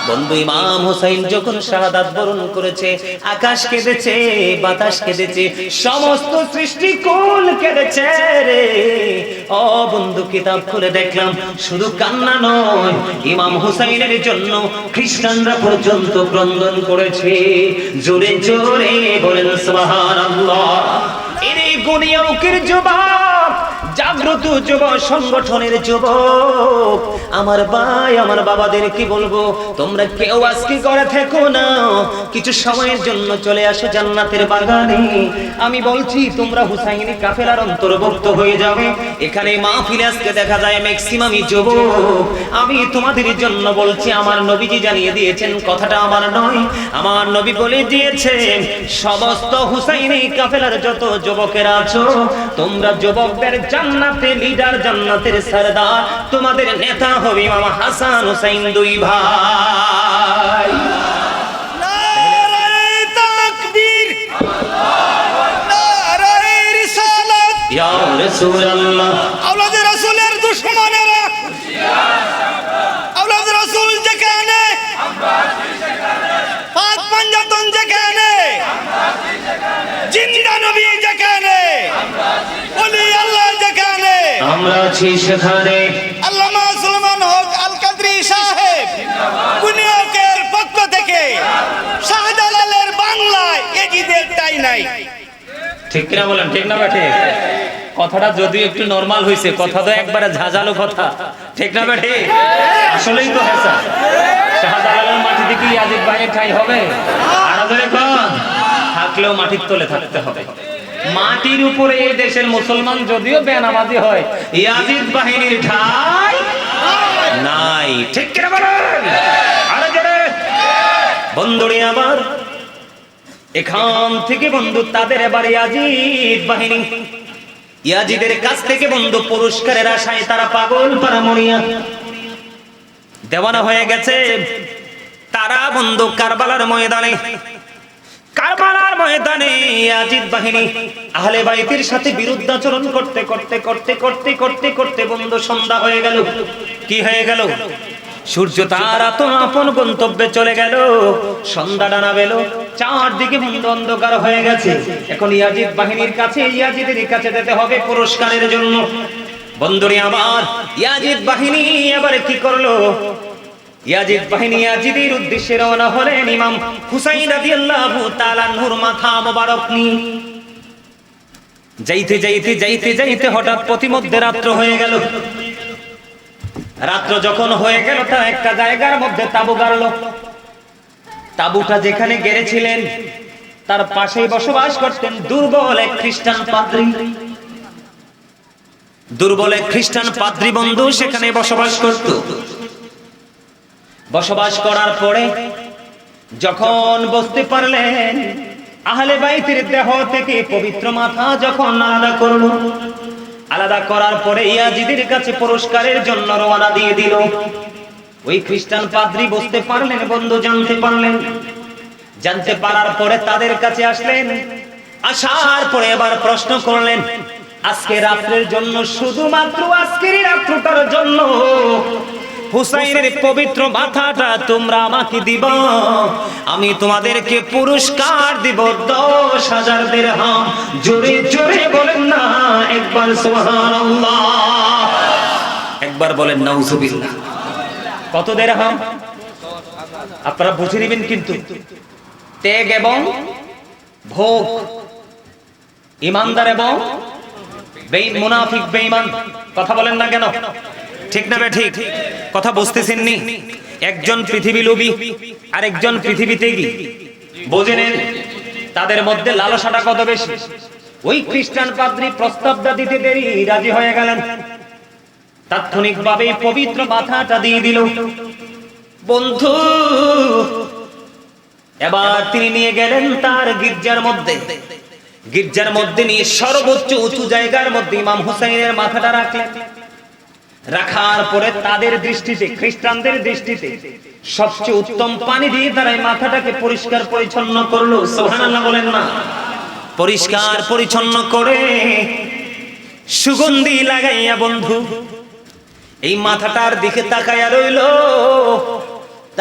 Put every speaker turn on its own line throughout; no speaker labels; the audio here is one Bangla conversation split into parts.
বন্ধু ইমাম হুসাইন যখন শাহাদাত বরণ করেছে, আকাশ কেঁদেছে, বাতাস কেঁদেছে, সমস্ত সৃষ্টিকুল কেঁদেছে রে। ও বন্ধু, কিতাব খুলে দেখলাম শুধু কান্না নয়, ইমাম হুসাইনের জন্য খ্রিস্টানরা পর্যন্ত ক্রন্দন করেছে। জোরে জোরে বলেন সুবহানাল্লাহ। এরে গুনিয়কের যুবক, জাগ্রত যুব সংগঠনের যুবক, আমার ভাই আমার বাবাদের কি বলবো, তোমরা কেউ আজকে করে থেকো না, কিছু সময়ের জন্য চলে আসো জান্নাতের বাগানে। আমি বলছি তোমরা হুসাইনি কাফেলার অন্তর্ভুক্ত হয়ে যাবে। এখানে মাহফিলে আজকে দেখা যায় ম্যাক্সিমামই যুবক। আমি তোমাদের জন্য বলছি, আমার নবীজি জানিয়ে দিয়েছেন, কথাটা আমার নয়, আমার নবী বলে দিয়েছেন, সমস্ত হুসাইনি কাফেলার যত যুবকেরা আছো, তোমরা যুবকদের জান্নাতে লিডার, জান্নাতের সরদার, তোমাদের নেতা হবে ইমাম হাসান হুসাইন দুই ভাই।
নারে তাকবীর, নারে রিসালাত।
ইয়া রাসূলুল্লাহ,
আওলাদ রাসূলের দুশমনেরা, আওলাদ রাসূল যেখানে, পাক পাঞ্জাতন যেখানে, জিন্দা নবী যেখানে, ওলি আল্লাহ যেখানে,
আমরা আছি সেখানে।
আল্লামা সুলেমান হক আল কাদরি সাহেব গুনিয়কের পক্ষ থেকে শাহজালালের বাংলায় এজিদের টাই নাই।
ঠিক কিনা বলেন, ঠিক না বেঠে? কথাটা যদিও একটু নরমাল হয়েছে, কথা তো একবারে ঝাঁঝালো কথা, ঠিক না বেঠে? আসলেই তো হ্যাঁ, শাহজালালের মাটিতে কি ইয়াজিদ ভাইয়ের ঠাঁই হবে? আরো ধরে কন, থাকলেও মাটির তলে থাকতে হবে। মাটির উপরে এই দেশের মুসলমান যদিও বেনামাজি হয়, ইয়াজিদ বাহিনীর ঠাঁই নাই, ঠিক কিনা বলেন? আরো জোরে বন্ধুরে আমার, এখান থেকে বন্ধু তাদের এবার ইয়াজিদ বাহিনী, ইয়াজিদের কাছ থেকে বন্ধু পুরস্কারের আশায় তারা পাগল পারা মরিয়া দেওয়ানা হয়ে গেছে। তারা বন্ধু কারবালার ময়দানে, কারবালার ময়দানে ইয়াজিদ বাহিনী আহলে বাইতের সাথে বিরুদ্ধাচরণ করতে করতে করতে করতে করতে করতে বন্ধু সন্ধ্যা হয়ে গেল। কি হয়ে গেল? সূর্য তার আপন গন্তব্যে চলে গেল, সন্ধ্যা ডানা বেল, চারদিকে বন্ধু অন্ধকার হয়ে গেছে। এখন ইয়াজিদ বাহিনীর কাছে, ইয়াজিদের কাছে যেতে হবে পুরস্কারের জন্য। বন্ধুরে আমার, ইয়াজিদ বাহিনী এবারে কি করলো? ইয়াজিদ বাহিনী ইয়াজিদের উদ্দেশ্যে রওনা হলেন ইমাম হুসাইন রাদিয়াল্লাহু তাআলা আনহুর মাথা মোবারক নিয়ে। যাইতে যাইতে যাইতে যাইতে হঠাৎ প্রতিমধ্যে রাত্র হয়ে গেল। রাত্র যখন হয়ে গেল, তারা একটা জায়গার মধ্যে তাঁবু গাড়ল। তাঁবুটা যেখানে গেড়েছিলেন তার পাশেই বসবাস করতেন দুর্বল এক খ্রিস্টান পাদ্রী। দুর্বল এক খ্রিস্টান পাদ্রী বন্ধু সেখানে বসবাস করত। বসবাস করার পরে যখন বুঝতে পারলেন আহলে বাইতের দেহ থেকে পবিত্র মাথা যখন আলাদা করলো, আলাদা করার পরে ইয়াজিদের কাছে পুরস্কারের জন্য রওনা দিয়ে দিল। ওই খ্রিস্টান পাদ্রী বুঝতে পারলেন বন্ধু, জানতে পারলেন। জানতে পারার পরে তাদের কাছে আসলেন। আসার পরে এবার প্রশ্ন করলেন, আজকে রাত্রের জন্য, শুধুমাত্র আজকের রাত্রটার জন্য হুসাইনের পবিত্র মাথাটা তোমরা আমাকে দিবা, আমি তোমাদেরকে পুরস্কার দিব 10,000 দিরহাম। জোরে জোরে বলেন না একবার সুবহানাল্লাহ, একবার বলেন নাউজুবিল্লাহ। কত দিরহাম আপনারা বুঝে নেবেন, কিন্তু ত্যাগ এবং ভোগ, ইমানদার এবং মুনাফিক বেঈমান, কথা বলেন না কেন? ঠিক না ঠিক? কথা বুঝতেছেন নি? একজন পৃথিবী লোভী আর একজন পৃথিবীতে কি বুঝে নেন, তাদের মধ্যে লালসাটা কত বেশি। ওই খ্রিস্টান পাদ্রী প্রস্তাবটা দিতে দেরি রাজি হয়ে গেলেন, তাৎক্ষণিকভাবে পবিত্র মাথাটা দিয়ে দিল। বন্ধু এবার তিনি নিয়ে গেলেন তার গির্জার মধ্যে। গির্জার মধ্যে নিয়ে সর্বোচ্চ উঁচু জায়গার মধ্যে ইমাম হুসাইনের মাথাটা রাখলেন। রাখার পরে তাদের দৃষ্টিতে, খ্রিস্টানদের দৃষ্টিতে সবচেয়ে উত্তম পানি দিয়ে তারা মাথাটাকে পরিষ্কার পরিচ্ছন্ন করলো। সুবহানাল্লাহ বলেন না? পরিষ্কার পরিচ্ছন্ন করে সুগন্ধি লাগাইয়া বন্ধু এই মাথাটার দিকে তাকাইয়া রইল।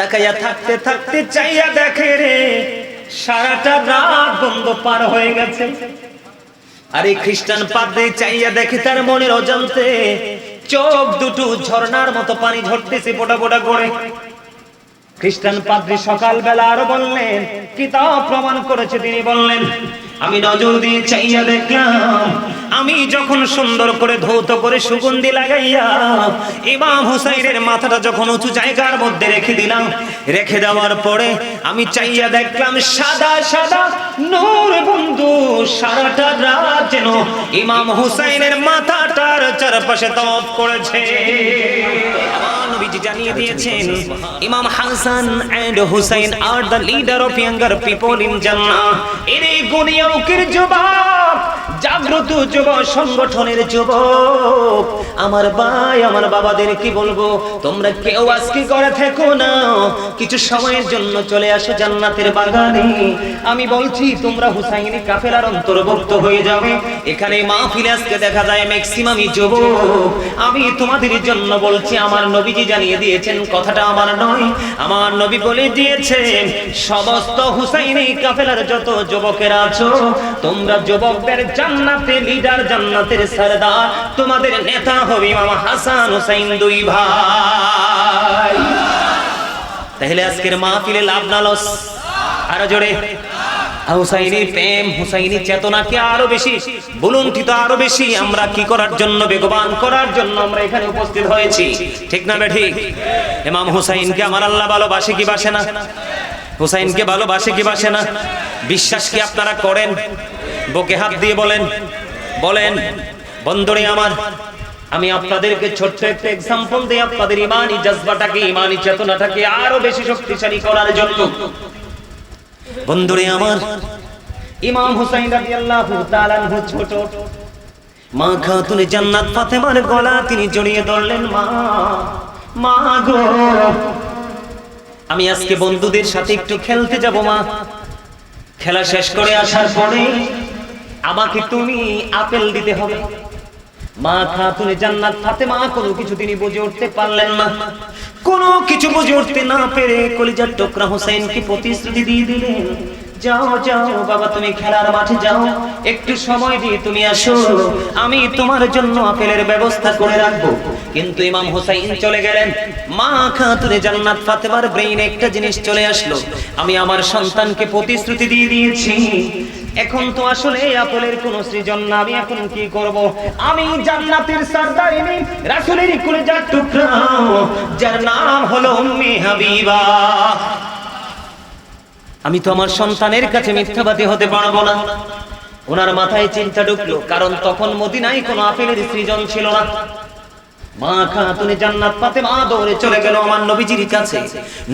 তাকাইয়া থাকতে থাকতে চাইয়া দেখে রে সারাটা রাত বন্ধ পার হয়ে গেছে। আর এই খ্রিস্টান পাদ্রী চাইয়া দেখে তার মনের অজান্তে চোখ দুটো ঝর্ণার মতো পানি ঝরতেছে ফোঁটা ফোঁটা করে। খ্রিস্টান পাদ্রী সকালবেলা আরো বললেন, কিতাব প্রমাণ করেছে, তিনি বললেন, আমি নজর দিয়ে চাইয়া দেখলাম, আমি যখন সুন্দর করে ধৌত করে সুগন্ধি লাগাইয়া ইমাম হুসাইনের মাথাটা যখন উঁচু জায়গার মধ্যে রেখে দিলাম, রেখে দেওয়ার পরে আমি চাইয়া দেখলাম সাদা সাদা নূর বন্ধু সারাটা রাত যেন ইমাম হুসাইনের মাথাটার চারপাশে তওয়াফ করেছে। নবীজি জানিয়ে দিয়েছেন, Imam Hasan and Hussain are the leader of younger people in Jannah. এরে গুনিয়াউকের যুবক, জাগ্রত যুব সংগঠনের যুবক, আমার ভাই আমার বাবাদের কি বলবো, তোমরা কেউ আজকে করে থেকো না, কিছু সময়ের জন্য চলে আসো জান্নাতের বাগানে। আমি বলছি তোমরা হুসাইনি কাফেলার অন্তর্ভুক্ত হয়ে যাবে। এখানে মাহফিলে আজকে দেখা যায় ম্যাক্সিমামই যুবক। আমি তোমাদের জন্য বলছি, আমার নবীজি জানিয়ে দিয়েছেন, কথাটা আমার নয়, আমার নবী বলে দিয়েছেন, সমস্ত হুসাইনি কাফেলার যত যুবকেরা আছো, তোমরা যুবকদের জান্নাতে লিডার, জান্নাতের সরদার, তোমাদের নেতা হবে ইমাম হাসান হুসাইন দুই ভাই। তাহলে আজকের মাহফিলে লাভ না লস? আরো জোরে হুসাইনি প্রেম, হুসাইনি চেতনাকে আরো বেশি বুলন্দিত, আরো বেশি আমরা কি করার জন্য, বেগবান করার জন্য আমরা এখানে উপস্থিত হয়েছি, ঠিক না ঠিক? ইমাম হুসাইনকে আমার আল্লাহ ভালোবাসে কি বাসে না? হুসাইনকে ভালোবাসে কি বাসে না? বিশ্বাস কি আপনারা করেন? বুকে হাত দিয়ে বলেন, বলেন। বন্ধুরে আমার, আমি আপনাদেরকে ছোট্ট একটা এক্সাম্পল দিই আপনাদের ইমানি জজবাটাকে, ইমানি চেতনাটাকে আরো বেশি শক্তিশালী করার জন্য। বন্ধুরে আমার, ইমাম হুসাইন রাদিয়াল্লাহু তাআলা আনহু ছোট, মা খাতুনে জান্নাত ফাতেমার গলা তিনি জড়িয়ে ধরলেন, মা, মা গো, আমি আজকে বন্ধুদের সাথে একটু খেলতে যাব মা। খেলা শেষ করে আসার পরে আমাকে তুমি আপেল দিতে হবে। মা খাতুনে জান্নাত ফাতেমা কোনো কিছু তিনি বুঝে উঠতে পারলেন না। কোনো কিছু বুঝে উঠতে না পেরে কলিজার টুকরা হুসাইনকে প্রতিশ্রুতি দিয়ে দিলেন, যাও যাও বাবা, তুমি খেলার মাঠে যাও, একটু সময় দিয়ে তুমি আসো, আমি তোমার জন্য আপেলের ব্যবস্থা করে রাখবো। কিন্তু ইমাম হুসাইন চলে গেলেন। মা খাতুনে জান্নাত ফাতেমার ব্রেইনে একটা জিনিস চলে আসলো, আমি আমার সন্তানকে প্রতিশ্রুতি দিয়ে দিয়েছি, এখন তো আসলে আপেলের কোন সৃজন না, আমি এখন কি করব? আমি জান্নাতের সরদারিনী রাসূলের কলিজার টুকরা, যার নাম হলো উম্মে হাবিবা, আমি তো আমার সন্তানের কাছে মিথ্যাবাদী হতে পারবো না। ওনার মাথায় চিন্তা ঢুকলো, কারণ তখন মদিনায় কোনো আপেলের সৃজন ছিল না। মা খাতুনে জান্নাত ফাতেমা দৌড়ে চলে গেল আমার নবীজির কাছে।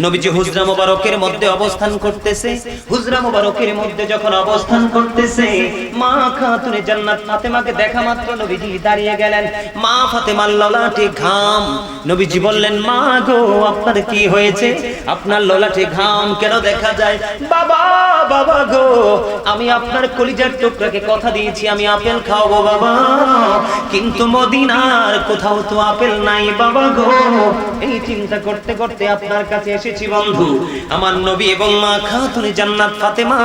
নবীজি হুজরা মোবারকের মধ্যে অবস্থান করতেছে। হুজরা মোবারকের মধ্যে যখন অবস্থান করতেছে, মা খাতুনে জান্নাত ফাতেমাকে দেখা মাত্র নবীজি দাঁড়িয়ে গেলেন। মা ফাতেমার ললাটে ঘাম। নবীজি বললেন, মা গো, আপনার কি হয়েছে? আপনার ললাটে ঘাম কেন দেখা যায়? বাবা, বাবা গো, আমি আপনার কলিজার টুকরাকে কথা দিয়েছি আমি আপেল খাওয়াবো বাবা, কিন্তু মদিনার কোথাও তো আপেল নাই বাবা গো। এই চিন্তা করতে করতে আপনার কাছে এসেছি বন্ধু। আমার নবী এবং মা খাতুনে জান্নাত ফাতেমা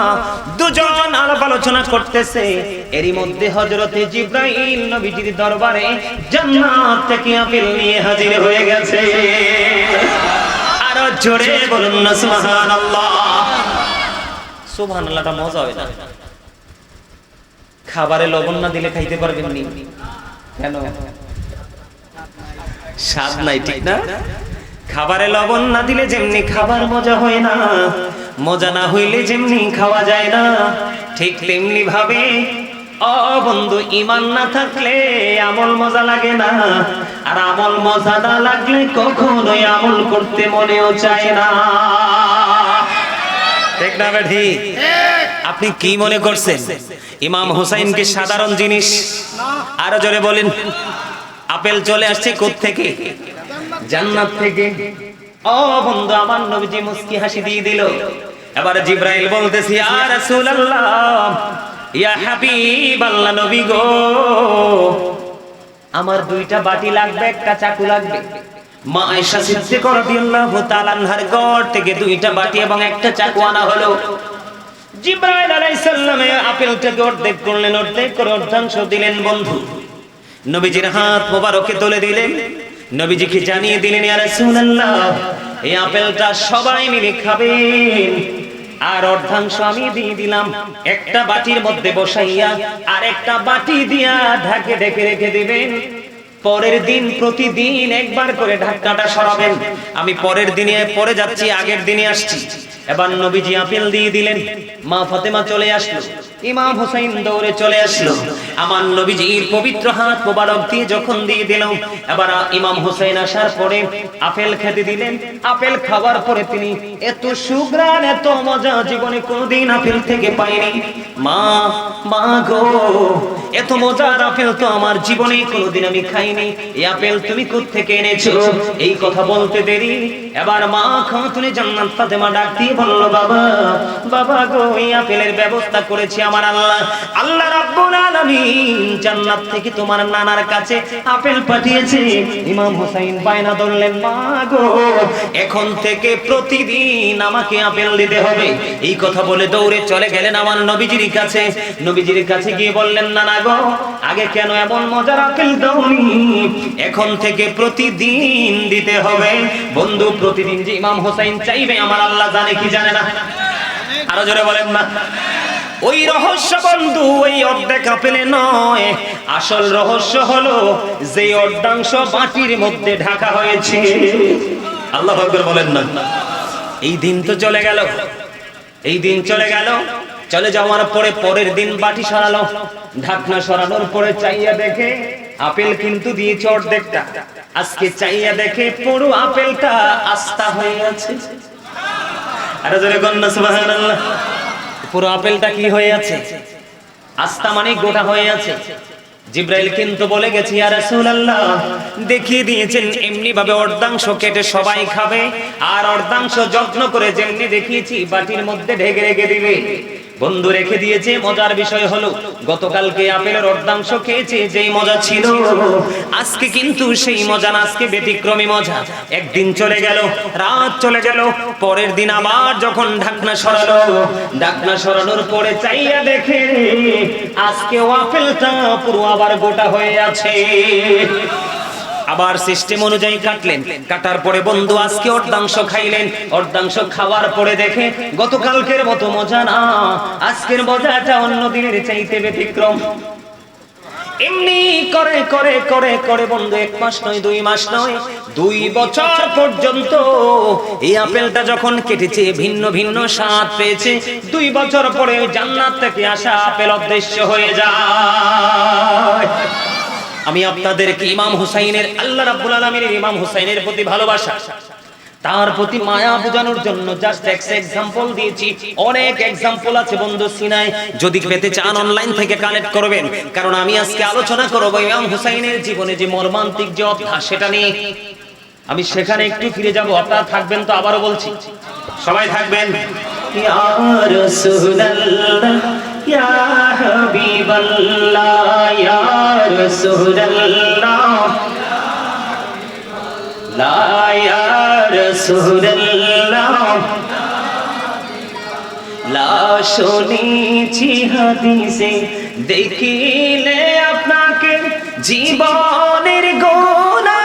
দুজন আলাপ আলোচনা করতেছে। এরই মধ্যে হযরতে জিবরাইল নবীজির দরবারে জান্নাত থেকে আপেল নিয়ে হাজির হয়ে গেছে। আরো জোরে বলুন না সুবহানাল্লাহ। সুবহানাল্লাহটা মজা হবে না? খাবারে লবণ না দিলে খাইতে পারবেন নি কেন? স্বাদ নাই, ঠিক না? খাবারে লবণ না দিলে যেমনি খাবার মজা হয় না, মজা না হইলে যেমনি খাওয়া যায় না, ঠিক তেমনি ভাবে ও বন্ধু, ঈমান না থাকলে আমল মজা লাগে না, আর আমল মজা না লাগলে কখনোই আমল করতে মনেও চায় না, ঠিক না বেঠি? আপনি কি মনে করছেন ইমাম হুসাইন কি সাধারণ জিনিস? আরো জোরে বলেন। আপেল চলে আসছে কোত্থেকে? জান্নাত থেকে। ও বন্ধু, আমার নবীজি মুস্কি হাসি দিয়ে দিল। এবার জিবরাইল বলতেছি, ইয়া রাসূলুল্লাহ, ইয়া হাবিবাল্লাহ, নবী গো, আমার দুইটা বাটি লাগবে, একটা চাকু লাগবে। মা আয়েশা সিদ্দিকা রাদিয়াল্লাহু তাআলা আনহার ঘর থেকে দুইটা বাটি এবং একটা চাকু আনা হলো। জিবরাইল আলাইহিস সালামে আপেলটাকে অর্ধেক করলেন, অর্ধেক করে অর্ধাংশ দিলেন বন্ধু। নবীজির হাত মোবারকে তুলে দিলেন, নবীজিকে জানিয়ে দিলেন, ইয়া রাসূলুল্লাহ, এই আপেলটা সবাই মিলে খাবেন, আর অর্ধাংশ আমি দিয়ে দিলাম। একটা বাটির মধ্যে বসাইয়া আর একটা বাটি দিয়া ঢাকে ঢেকে রেখে দিবেন। পরের দিন প্রতিদিন একবার করে ঢাকনাটা সরাবেন। আমি পরের দিনে পরে যাচ্ছি, আগের দিনে আসছি। এবার নবীজি আপেল দিয়ে দিলেন, মা ফাতেমা চলে আসলো, ইমাম হুসাইন দৌড়ে চলে আসলো। আমার নবীজির পবিত্র হাত মোবারক দিয়ে যখন দিয়ে দিলাম, এবার ইমাম হুসাইন আসার পরে আপেল খেতে দিলেন। আপেল খাওয়ার পরে তিনি এত সুগ্রাণ, এত মজা জীবনে কোনোদিন আপেল থেকে পাইনি। মা মা গো, এত মজার আপেল তো আমার জীবনে কোনোদিন আমি খাইনি। এই আপেল তুমি কোত্থেকে এনেছো? এই কথা বলতে দেরি এবার মা খাতুনে জান্নাত ফাতেমা ডাক দিয়ে বলল, বাবা বাবা গো, এই আপেলের ব্যবস্থা করেছি আমার আল্লাহ। আল্লাহ রাব্বুল আলামিন জান্নাত থেকে তোমার নানার কাছে আপেল পাঠিয়েছে। ইমাম হুসাইন বায়না ধরলেন, মা গো, এখন থেকে প্রতিদিন আমাকে আপেল দিতে হবে। এই কথা বলে দৌড়ে চলে গেলেন আমার নবীজির কাছে। নবীজির কাছে গিয়ে বললেন, নানা গো, আগে কেন এমন মজার আপেল দাওনি? এখন থেকে প্রতিদিন দিতে হবে। বন্ধু, প্রতিদিন যে ইমাম হুসাইন চাইবে আমার আল্লাহ জানে কি জানে না? আরো জোরে বলেন না। ওই রহস্য বন্ধু ওই অর্ধেক আপেলে নয়, আসল রহস্য হলো যে অর্ধাংশ বাটির মধ্যে ঢাকা হয়েছে। আল্লাহু আকবার বলেন না। এই দিন তো চলে গেল, এই দিন চলে গেল। চলে যাওয়ার পরে পরের দিন বাটি সরালো, ঢাকনা সরানোর পরে চাইয়া দেখে আপেল কিন্তু দিয়েছে অর্ধেকটা। আজকে চাইয়া দেখে পুরো আপেলটা আস্তা হয়ে আছে। আরে জোরে গন্না সুবহানাল্লাহ। পুরো আপেলটা কি হয়ে আছে? আস্তা মানে গোটা হয়ে আছে। জিবরাইল কিন্তু বলে গেছে, ইয়া রাসূলুল্লাহ, দেখিয়ে দিয়েছেন এমনি ভাবে অর্ধাংশ কেটে সবাই খাবে, আর অর্ধাংশ যত্ন করে যেমনি দেখিয়েছি বাটির মধ্যে ঢেকে রেখে দিবে। বন্ধু রেখে দিয়েছে। মজার বিষয় হলো গতকালকে আপেলের অর্ধাংশ খেয়েছে, যেই মজা ছিল আজকে কিন্তু সেই মজা না, আজকে ব্যতিক্রমী মজা। একদিন চলে গেল, রাত চলে গেল, পরের দিন আবার যখন ঢাকনা সরালো, ঢাকনা সরানোর পরে চাইয়া দেখে আজকে আপেলটা পুরো আবার গোটা হয়ে আছে। আবার সিস্টেম অনুযায়ী কাটলেন, কাটার পরে বন্ধু আজকে অর্ধাংশ খাইলেন। অর্ধাংশ খাওয়ার পরে দেখে গতকালকের মতো মজা না, আজকের মজাটা অন্য দিনের চাইতে ব্যতিক্রম। এমনি করে করে করে করে বন্ধু 1 মাস নয়, 2 মাস নয়, 2 বছর পর্যন্ত এই আপেলটা যখন কেটেছে ভিন্ন ভিন্ন স্বাদ পেয়েছে। 2 বছর পরে জান্নাত থেকে আসা আপেল অদৃশ্য হয়ে যায়। আমি আপনাদেরকে ইমাম হুসাইনের, আল্লাহ রাব্বুল আলামিনের ইমাম হুসাইনের প্রতি ভালোবাসা, তার প্রতি মায়া বোঝানোর জন্য জাস্ট এক্সাম্পল দিয়েছি। অনেক এক্সাম্পল আছে বন্ধু সিনায়, যদি পেতে চান অনলাইন থেকে কানেক্ট করবেন। কারণ আমি আজকে আলোচনা করব ইমাম হুসাইনের জীবনে যে মর্মান্তিক যে অধ্যায়, সেটা নিয়ে আমি সেখানে একটু ফিরে যাব। আপনারা থাকবেন তো? আবারও বলছি, সবাই থাকবেন। ইয়া রাসূলুল্লাহ, ইয়া হাবিবাল্লাহ, ইয়া রাসূলুল্লাহ, লা ইয়া রাসূলুল্লাহ, লা শুনেছি হাদিসে দেখিলে আপনাকে জীবনের গোনা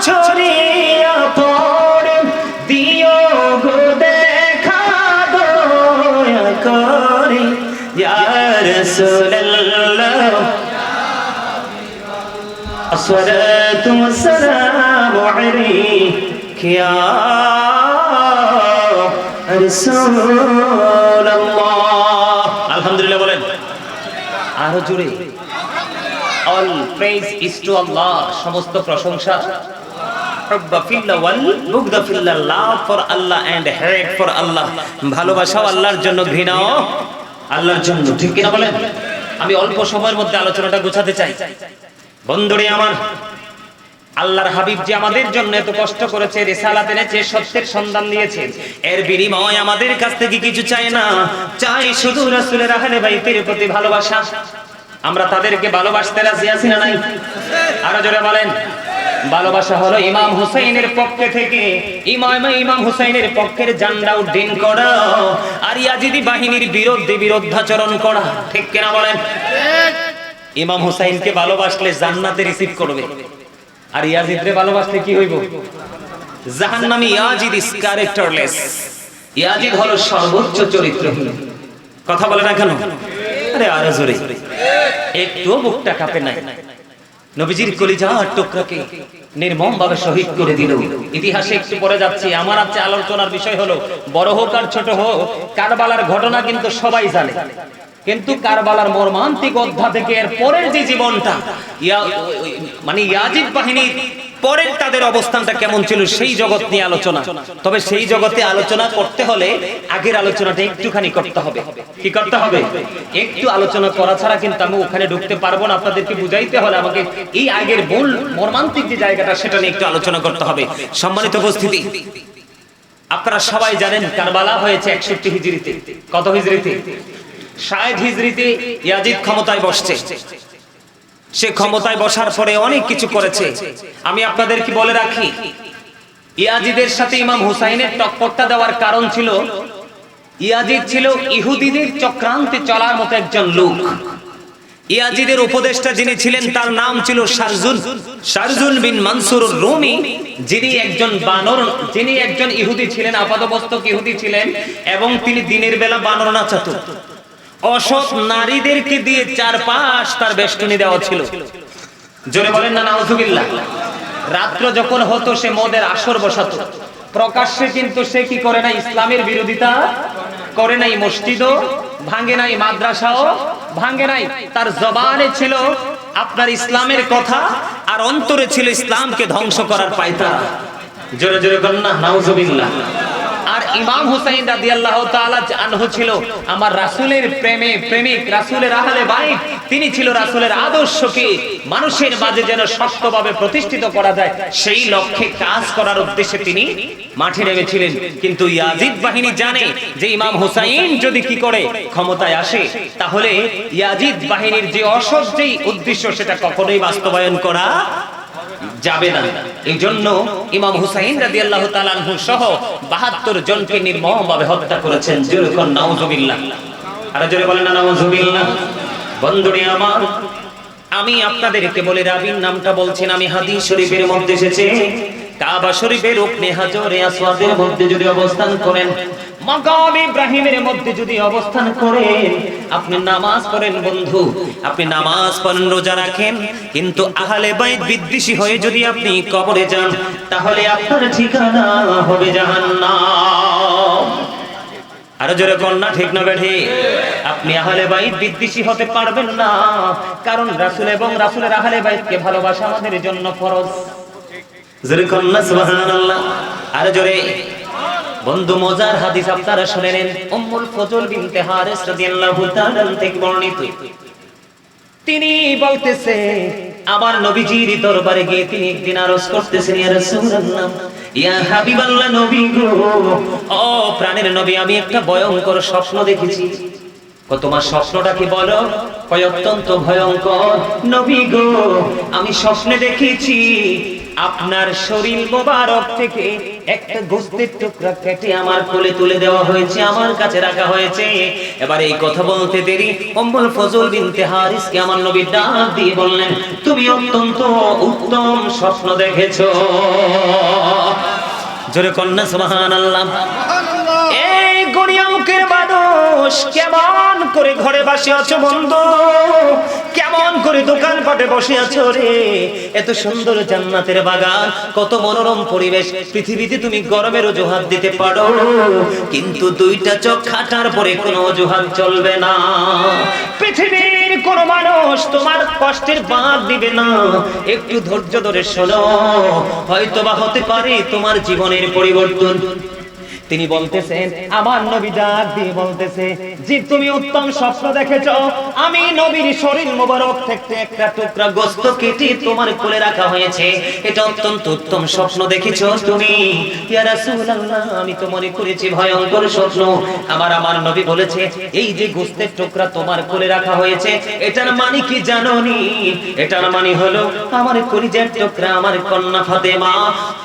ঝরিয়া পড়ে, দিও গো দেখা দয়া করে, ইয়া রাসূলুল্লাহ, আসসালাতু ওয়াসসালামু আলাইকা ইয়া রাসূলুল্লাহ। আলহামদুলিল্লাহ বলেন আরো জোরে। All praise is to Allah, সমস্ত প্রশংসা হুব্বা ফিল্লাহ ওয়াল বুগদা ফিল্লাহ, love for Allah and hate for Allah. ভালোবাসাও আল্লাহর জন্য, ঘৃণাও আল্লাহর জন্য, ঠিক কিনা বলেন? আমি অল্প সময়ের মধ্যে আলোচনাটা গোছাতে চাই। বন্ধুরে আমার, আল্লাহর হাবিব যে আমাদের জন্য এত কষ্ট করেছে, রিসালাত এনেছে, সত্যের সন্ধান দিয়েছে, এর বিনিময় আমাদের কাছ থেকে কিছু চাই না, চাই শুধু রাসূলের আহলে বাইতের প্রতি ভালোবাসা। আমরা তাদেরকে ভালোবাসতে রাজি আছি না নাই? আরো জোরে বলেন। ভালোবাসা হলো ইমাম হুসাইনের পক্ষে থেকে ইমাম হুসাইনের পক্ষের ঝান্ডা উড্ডীন করা আর ইয়াজিদি বাহিনীর বিরুদ্ধে বিরোধাচরণ করা। ঠিক কিনা বলেন? ইমাম হুসাইনকে ভালোবাসলে জান্নাতে রিসিভ করবে, আর ইয়াজিদরে ভালোবাসলে কি হইব? জাহান্নামী। Yazid is characterless. ইয়াজিদ হলো সর্বোচ্চ চরিত্রহীন। কথা বলে না কেন? আরে আরে জোরে, একটু বুকটা কাঁপে নাই। নবীজির কলিজার টুকরাকে নির্মম ভাবে শহীদ করে দিল। ইতিহাসে একটু পরে যাচ্ছি। আমার আজকে আলোচনার বিষয় হলো, বড় হোক আর ছোট হোক, কারবালার ঘটনা কিন্তু সবাই জানে, কিন্তু কারবালার মর্মান্তিক অধ্যায় থেকে এর পরের যে জীবনটা, মানে ইয়াজিদ বাহিনীর পরের তাদের অবস্থানটা কেমন ছিল সেই জগৎ নিয়ে আলোচনা। তবে সেই জগতে আলোচনা করতে হলে আগের আলোচনাটা একটুখানি করতে হবে। কি করতে হবে? একটু আলোচনা করা ছাড়া কিন্তু আমি ওখানে ঢুকতে পারবো না। আপনাদেরকে বুঝাইতে হলে আমাকে এই আগের মূল মর্মান্তিক যে জায়গাটা সেটা নিয়ে একটু আলোচনা করতে হবে। সম্মানিত উপস্থিতি, আপনারা সবাই জানেন কারবালা হয়েছে 61 হিজরিতে। কত হিজরিতে? 60 হিজরিতে ইয়াজিদ ক্ষমতায় বসছে। সে ক্ষমতায় বসার পরে অনেক কিছু করেছে। আমি আপনাদেরকে বলে রাখি, ইয়াজিদের সাথে ইমাম হুসাইনের টক্করটা দেওয়ার কারণ ছিল, ইয়াজিদ ছিল ইহুদিদের চক্রান্তে চলার মতো একজন লোক। ইয়াজিদের উপদেষ্টা যিনি ছিলেন তার নাম ছিল শারজুল বিন মানসুর রুমি, যিনি একজন ইহুদি ছিলেন, আপাতমস্তক ইহুদি ছিলেন, এবং তিনি দিনের বেলা বানর নাচাতেন। অসৎ নারীদেরকে দিয়ে চারপাশ তার বেষ্টনী দেওয়া ছিল। জোরে বলেন না নাউজুবিল্লাহ। রাত্র যখন হতো সে মদের আসর বসাতো। প্রকাশ্যে কিন্তু সে কি করে না? ইসলামের বিরোধিতা করে নাই, মসজিদও ভাঙে নাই, মাদ্রাসাও ভাঙে নাই। তার জবানে ছিল আপনার ইসলামের কথা, আর অন্তরে ছিল ইসলামকে ধ্বংস করার পায়তারা। জোরে জোরে বলেন না নাউজুবিল্লাহ। আর ইমাম হুসাইন রাদিয়াল্লাহু তাআলা আনহু ছিল আমার রাসূলের প্রেমিক, রাসূলের আহলে বাইত। তিনি ছিল রাসূলের আদর্শকে মানুষের মাঝে যেন শক্তভাবে প্রতিষ্ঠিত করা যায়, সেই লক্ষ্যে কাজ করার উদ্দেশ্যে তিনি মাঠে নেমেছিলেন। কিন্তু ইয়াজিদ বাহিনী জানে যে ইমাম হুসাইন যদি কি করে ক্ষমতায় আসে, তাহলে ইয়াজিদ বাহিনীর যে অসৎ যেই উদ্দেশ্য সেটা কখনোই বাস্তবায়ন করা যাবে না। এই জন্য ইমাম হুসাইন রাদিয়াল্লাহু তাআলা আনহু সহ 72 জনকে নির্মমভাবে হত্যা করেছেন। জোরে কোন নাউজুবিল্লাহ। আর জোরে বলেন না নাউজুবিল্লাহ। বন্ধুরে আমার, আমি আপনাদেরকে বলে রাবির নামটা বলছেন, আমি হাদিস শরীফের মধ্যে এসেছে, কাবা শরীফের রুকনে হাজরে আসওয়াদের মধ্যে যদি অবস্থান করেন, মাকাম ইব্রাহিমের মধ্যে যদি অবস্থান করেন, আপনি নামাজ পড়েন বন্ধু, আপনি নামাজ পড়েন, রোজা রাখেন, কিন্তু আহলে বাইত বিদ্বেষী হয়ে যদি আপনি কবরে যান, তাহলে আপনার ঠিকানা হবে জাহান্নাম। আরো জোরে বল না, ঠিক না বেঠি? আপনি আহলে বাইত বিদ্বেষী হতে পারবেন না, কারণ রাসূল এবং রাসূলের আহলে বাইতকে ভালোবাসা আমাদের জন্য ফরজ। জোরে বল না সুবহানাল্লাহ। আরো জোরে। বন্ধু, মজার হাদিস আপনারা শুনে নেন। উম্মুল ফজল বিনতে হারিস রাদিয়াল্লাহু তাআলা থেকে বর্ণিত, তিনি বলতেছে, আমার নবীজির দরবারে গিয়ে তিনি একদিন আরজ করতেছেন, ইয়া রাসূলুল্লাহ, ইয়া হাবিবাল্লাহ, নবী গো, ও প্রাণের নবী, আমি একটা ভয়ঙ্কর স্বপ্ন দেখেছি। তোমার স্বপ্নটা কি বলো? কয় অত্যন্ত ভয়ঙ্কর নবী গো, আমি স্বপ্নে দেখেছি আপনার শরীর মোবারক থেকে একটা গোশতের টুকরা কেটে আমার কোলে তুলে দেওয়া হয়েছে, আমার কাছে রাখা হয়েছে। এবার এই কথা বলতে দেরি উম্মুল ফজল বিনতে হারিসকে আমার নবী ডাক দিয়ে বললেন, তুমি অত্যন্ত উত্তম স্বপ্ন দেখেছো। জোরে কন্যা সুবহানাল্লাহ। এই গড়িয়া মুখের মানুষ কেমন করে ঘরে বসে আছো বন্ধু? কেমন করে দোকান পাটে বসে আছো রে? এত সুন্দর জান্নাতের বাগান, কত মনোরম পরিবেশ, পৃথিবীতে তুমি গরমের অজুহাত দিতে পারো, কিন্তু দুইটা চোখ খাটার পরে কোনো অজুহাত চলবে না। পৃথিবীর কোন মানুষ তোমার কষ্টের বাদ দিবে না। একটু ধৈর্য ধরে শোনো, হয়তোবা হতে পারে তোমার জীবনের পরিবর্তন। তিনি বলতেছেন, আমার নবী ডাক দিয়ে বলতেছে যে তুমি উত্তম স্বপ্ন দেখেছো, আমি নবীর শরীর মোবারক থেকে একটা টুকরা গোশত কেটে তোমার কোলে রাখা হয়েছে, এটা অত্যন্ত উত্তম স্বপ্ন দেখেছো তুমি। ইয়া রাসূলুল্লাহ, আমি তোমারে করেছি ভয়ঙ্কর স্বপ্ন। আমার নবী বলেছে, এই যে গোশতের টুকরা তোমার কোলে রাখা হয়েছে, এটার মানে কি জানোনি? এটার মানে হলো আমার কলিজার টুকরা আমার কন্যা ফাতেমা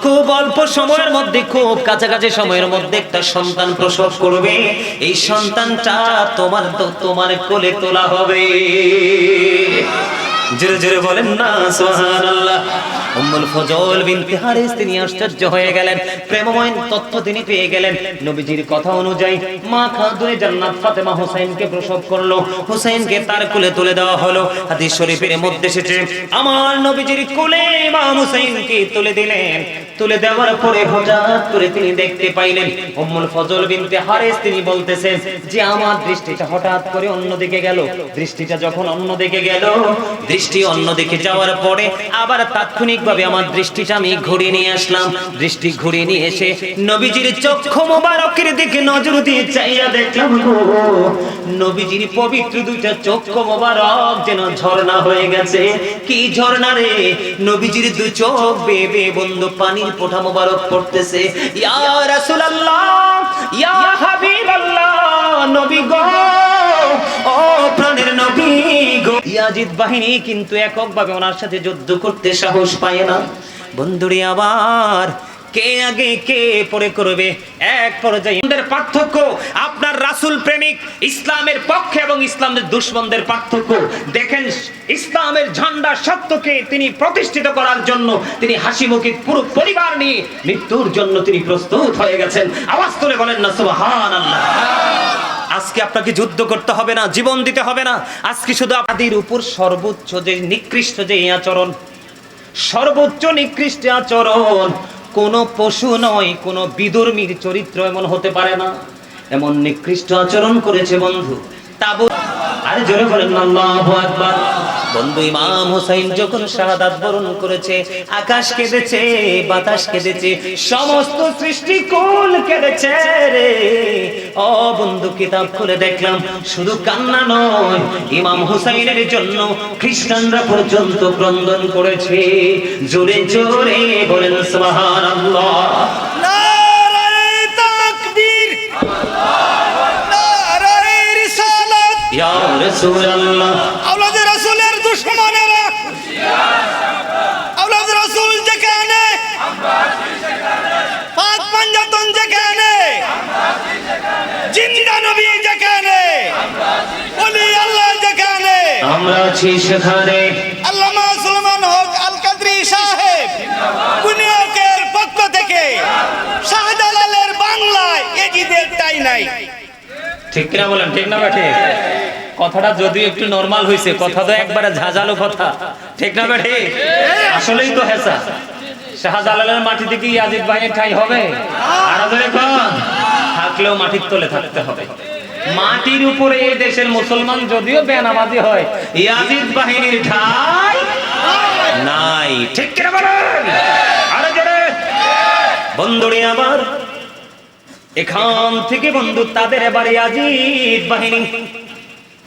খুব অল্প সময়ের মধ্যে, খুব কাছাকাছি সময়ের মধ্যে একটা সন্তান প্রসব করবে। এই সন্তানটা তোমার কোলে তোলা হবে। জোরে জোরে বলেন না সুবহানাল্লাহ। উম্মুল ফজল বিনতে হারিস তিনি আশ্চর্য হয়ে গেলেন, প্রেমময় তথ্য তিনি পেয়ে গেলেন। নবীজির কথা অনুযায়ী মা খাতুনে জান্নাত ফাতেমা হোসেনকে প্রসব করলো, হোসেনকে তার কোলে তুলে দেওয়া হলো। হাদিস শরীফের মধ্যে এসেছে, আমার নবীজির কোলে ইমাম হোসেনকে তুলে দিলেন। তুলে দেওয়ার পরে হঠাৎ করে তিনি দেখতে পাইলেন উম্মুল ফজল বিনতে হারিস তিনি বলতেছেন যে আমার দৃষ্টিটা হঠাৎ করে অন্যদিকে গেল। দৃষ্টিটা যখন অন্যদিকে গেল, দৃষ্টি অন্যদিকে যাওয়ার পরে আবার তাৎক্ষণিকভাবে আমার দৃষ্টিটা আমি ঘুরিয়ে নিয়ে আসলাম। দৃষ্টি ঘুরিয়ে নিয়ে এসে নবীজির চক্ষু মোবারকের দিকে নজর দিয়ে চাইয়া দেখলাম, নবীজির পবিত্র দুইটা চক্ষু মোবারক যেন ঝর্ণা হয়ে গেছে। কি ঝর্ণা রে? নবীজির দুই চোখ বেয়ে বেয়ে বন্ধু পানির ফোঁটা মোবারক পড়তেছে। ইয়া রাসূলুল্লাহ, ইয়া হাবিবাল্লাহ, নবী গো, ও প্রাণের নবী গো। ইয়াজিদ বাহিনী কিন্তু এককভাবে ওনার সাথে যুদ্ধ করতে সাহস পায় না। বন্ধুরে, আবার কে আগে কে পরে করবে, এক পর্যায়ে পার্থক্য। আপনার রাসূল প্রেমিক ইসলামের পক্ষে এবং ইসলামের দুশমনদের পার্থক্য দেখেন। ইসলামের ঝান্ডা সত্যকে তিনি প্রতিষ্ঠিত করার জন্য তিনি হাসিমুখে পুরো পরিবার নিয়ে মৃত্যুর জন্য তিনি প্রস্তুত হয়ে গেছেন। আওয়াজ তুলে বলেন না সুবহানাল্লাহ। আজকে আপনাকে যুদ্ধ করতে হবে না, জীবন দিতে হবে না। আজকে শুধু আপনাদের উপর সর্বোচ্চ যে নিকৃষ্ট যে আচরণ, সর্বোচ্চ নিকৃষ্ট আচরণ, কোন পশু নয়, কোন বিধর্মীর চরিত্র এমন হতে পারে না, এমন নিকৃষ্ট আচরণ করেছে বন্ধু। তাবুত, আরে জোরে বলেন আল্লাহু আকবার। বন্ধু, ইমাম হোসেন যখন শাহাদাত বরণ করেছে, আকাশ কেঁদেছে, বাতাস কেঁদেছে, সমস্ত সৃষ্টিকুল কেঁদেছে রে। ও বন্ধু, কিতাব খুলে দেখলাম শুধু কান্না নয়, ইমাম হোসেনের জন্য খ্রিস্টানরা পর্যন্ত ক্রন্দন করেছে। জোরে জোরে বলেন সুবহানাল্লাহ।
নারায়ে তাকবীর, নারায়ে রিসালাত।
ইয়া রাসূলুল্লাহ,
আওলাদে রাসূলের দুশমনেরা, আওলাদে রাসূল যেখানে, পাক পাঞ্জাতন যেখানে, জিন্দা নবী যেখানে, ওলি আল্লাহ যেখানে,
আমরা আছি সেখানে।
আল্লামা সুলেমান হক আল কাদরি সাহেব বুনিয়াদের পক্ষ থেকে শাহজালালের বাংলায় এজিদের টাই নাই।
ঠিক কিনা বলেন? ঠিক না বেঠে? কথাটা যদিও একটু নরমাল হয়েছে, কথা তো একবারে ঝাঁঝালো কথা। ঠিক না বেঠে? আসলেই তো হেসা। শাহজালালের মাটি থেকে ইয়াজিদ বাহিনীর ঠাঁই হবে? আর থাকলেও মাটির তলে থাকতে হবে। মাটির উপরে এই দেশের মুসলমান যদিও বেনামাজি হয়, ইয়াজিদ বাহিনীর ঠাঁই নাই। ঠিক কিনা বলেন? আরে জোরে বন্ধুরে, আবার এখান থেকে বন্ধু তাদের এবার ইয়াজিদ বাহিনী,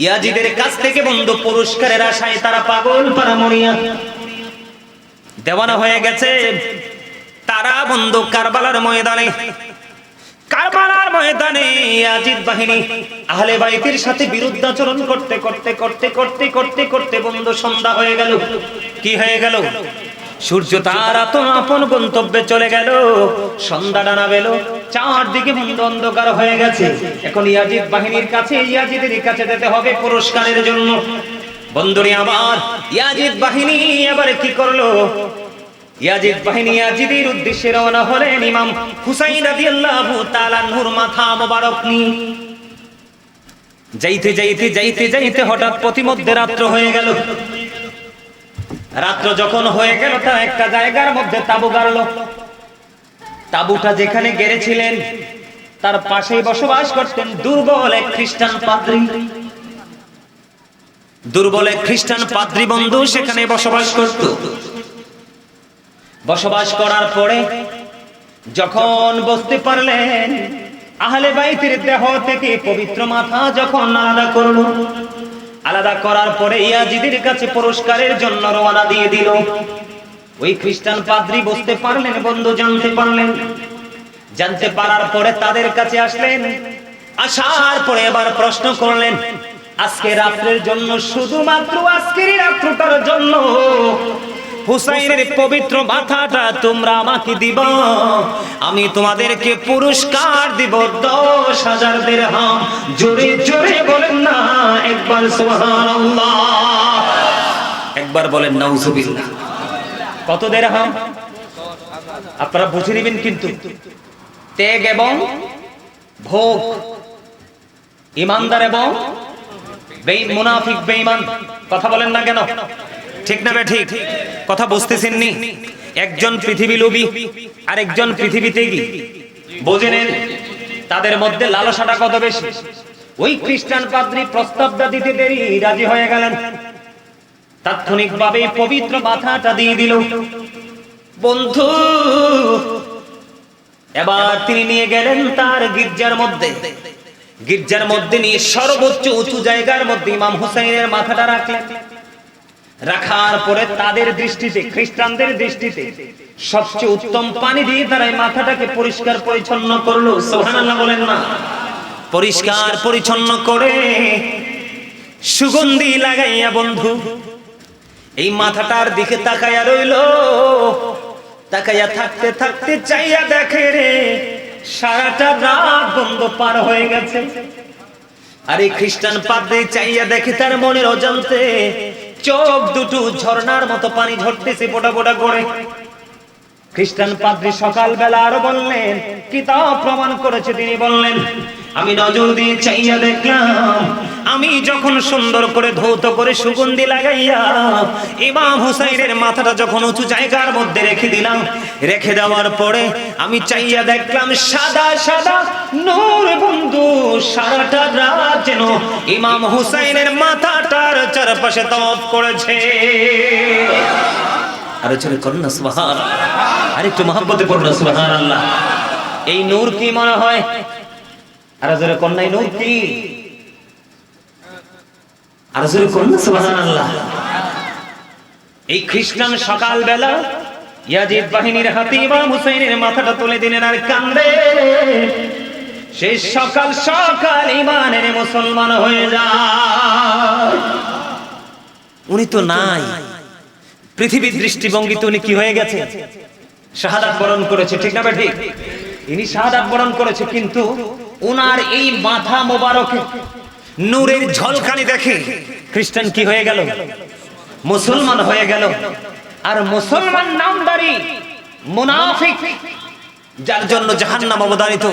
ইয়াজিদের কাছ থেকে বন্ধু পুরস্কারের আশায় তারা পাগল পারা মরিয়া দেওয়ানা হয়ে গেছে। তারা বন্ধু কারবালার ময়দানে, কারবালার ময়দানে ইয়াজিদ বাহিনী আহলে বাইতের সাথে বিরুদ্ধাচরণ করতে করতে করতে করতে করতে করতে বন্ধু সন্ধ্যা হয়ে গেল। কি হয়ে গেল? সূর্য তারা তো আপন গন্তব্যে চলে গেল, সন্ধ্যা ডানা বেল, চারদিকে বন্ধু অন্ধকার হয়ে গেছে। এখন ইয়াজিদ বাহিনীর কাছে, ইয়াজিদের কাছে যেতে হবে পুরস্কারের জন্য। বন্ধুরে আমার, ইয়াজিদ বাহিনী এবার কি করলো? ইয়াজিদ বাহিনী ইয়াজিদের উদ্দেশ্যে রওনা হলেন ইমাম হুসাইন রাদিয়াল্লাহু তাআলা আনহুর মাথা মোবারক নিয়ে। যাইতে যাইতে যাইতে যাইতে হঠাৎ পথিমধ্যে রাত্র হয়ে গেল। রাত্র যখন হয়ে গেল, তা একটা জায়গার মধ্যে তাবু গাড়লো। তাবুটা যেখানে গেড়েছিলেন তার পাশেই বসবাস করতেন দুর্বল এক খ্রিস্টান পাদ্রী। দুর্বল এক খ্রিস্টান পাদ্রী বন্ধু সেখানে বসবাস করত। বসবাস করার পরে যখন বুঝতে পারলেন আহলে বাইতের দেহ থেকে পবিত্র মাথা যখন আলাদা করলো, আলাদা করার পরে ইয়াজিদের কাছে পুরস্কারের জন্য রওনা দিয়ে দিল। ওই খ্রিস্টান পাদ্রী বুঝতে পারলেন, বন্ধু জানতে পারলেন, জানতে পারার পরে তাদের কাছে আসলেন। আসার পরে এবার প্রশ্ন করলেন, আজকে রাত্রের জন্য, শুধুমাত্র আজকের রাত্রটার জন্য হুসাইনের পবিত্র মাথাটা তোমরা আমাকে দিবা, আমি তোমাদেরকে পুরস্কার দিব 10,000 দিরহাম। জোরে জোরে বলেন না একবার সুবহানাল্লাহ, একবার বলেন নাউজুবিল্লাহ। কত দিরহাম আপনারা বুঝে নেবেন, কিন্তু ত্যাগ এবং ভোগ, ইমানদার এবং মুনাফিক বেঈমান, কথা বলেন না কেন? ঠিক না বে ঠিক? কথা বুঝতেছেন নি? একজন পৃথিবী লোভী আর একজন পৃথিবীতে কি বুঝে নেন, তাদের মধ্যে লালসাটা কত বেশি। ওই খ্রিস্টান পাদ্রী প্রস্তাবটা দিতে দেরি রাজি হয়ে গেলেন, তাৎক্ষণিকভাবে পবিত্র মাথাটা দিয়ে দিল। বন্ধু এবার তিনি নিয়ে গেলেন তার গির্জার মধ্যে, গির্জার মধ্যে নিয়ে সর্বোচ্চ উঁচু জায়গার মধ্যে ইমাম হুসাইনের মাথাটা রাখলেন। রাখার পরে তাদের দৃষ্টিতে, খ্রিস্টানদের দৃষ্টিতে সবচেয়ে উত্তম পানি দিয়ে তারা এই মাথাটাকে পরিষ্কার পরিচ্ছন্ন করলো। সুবহানাল্লাহ বলেন না? পরিষ্কার পরিচ্ছন্ন করে সুগন্ধি লাগাইয়া বন্ধু এই মাথাটার দিকে তাকাইয়া রইল। তাকাইয়া থাকতে থাকতে চাইয়া দেখে রে, সারাটা রাত বন্ধ পার হয়ে গেছে। আর এই খ্রিস্টান পাদ্রী চাইয়া দেখে তার মনের অজান্তে চোখ দুটো ঝর্ণার মতো পানি ঝরতেছে ফোঁটা ফোঁটা করে। খ্রিস্টান পাদ্রী সকালবেলা আরো বললেন, কিতাব প্রমাণ করেছে, তিনি বললেন, আমি নজর দিয়ে চাইয়া দেখলাম, আমি যখন সুন্দর করে ধৌত করে সুগন্ধি লাগাইয়া ইমাম হুসাইনের মাথাটা যখন উঁচু জায়গার মধ্যে রেখে দিলাম, রেখে দেওয়ার পরে আমি চাইয়া দেখলাম সাদা সাদা নূর বন্ধু সারাটা রাত যেন ইমাম হুসাইনের মাথাটার চারপাশে তওয়াফ করেছে। আরে চলে করুন না সুবহানাল্লাহ, আর একটু মহব্বতে পড়ুন না সুবহানাল্লাহ। এই নূর কি মনে হয়? আর জোরে কন্যাই নূর কি? আর জোরে করুন না সুবহানাল্লাহ। এই খ্রিস্টান সকালবেলা ইয়াজিদ বাহিনীর হাতে ইমাম হুসাইনের মাথাটা তুলে দিলেন আর কান্দে। সেই সকাল সকাল ঈমানের মুসলমান হয়ে যায়। উনি তো নাই, পৃথিবীর দৃষ্টিভঙ্গিতে উনি কি হয়ে গেছে? শাহাদাত বরণ করেছে, ঠিক না ঠিক? ইনি শাহাদাত বরণ করেছে, কিন্তু উনার এই মাথা মোবারকে নূরের ঝলকানি দেখে খ্রিস্টান কি হয়ে গেল? মুসলমান হয়ে গেল। আর মুসলমান নামদারি মুনাফিক, যার জন্য জাহান্নাম অবধারিত,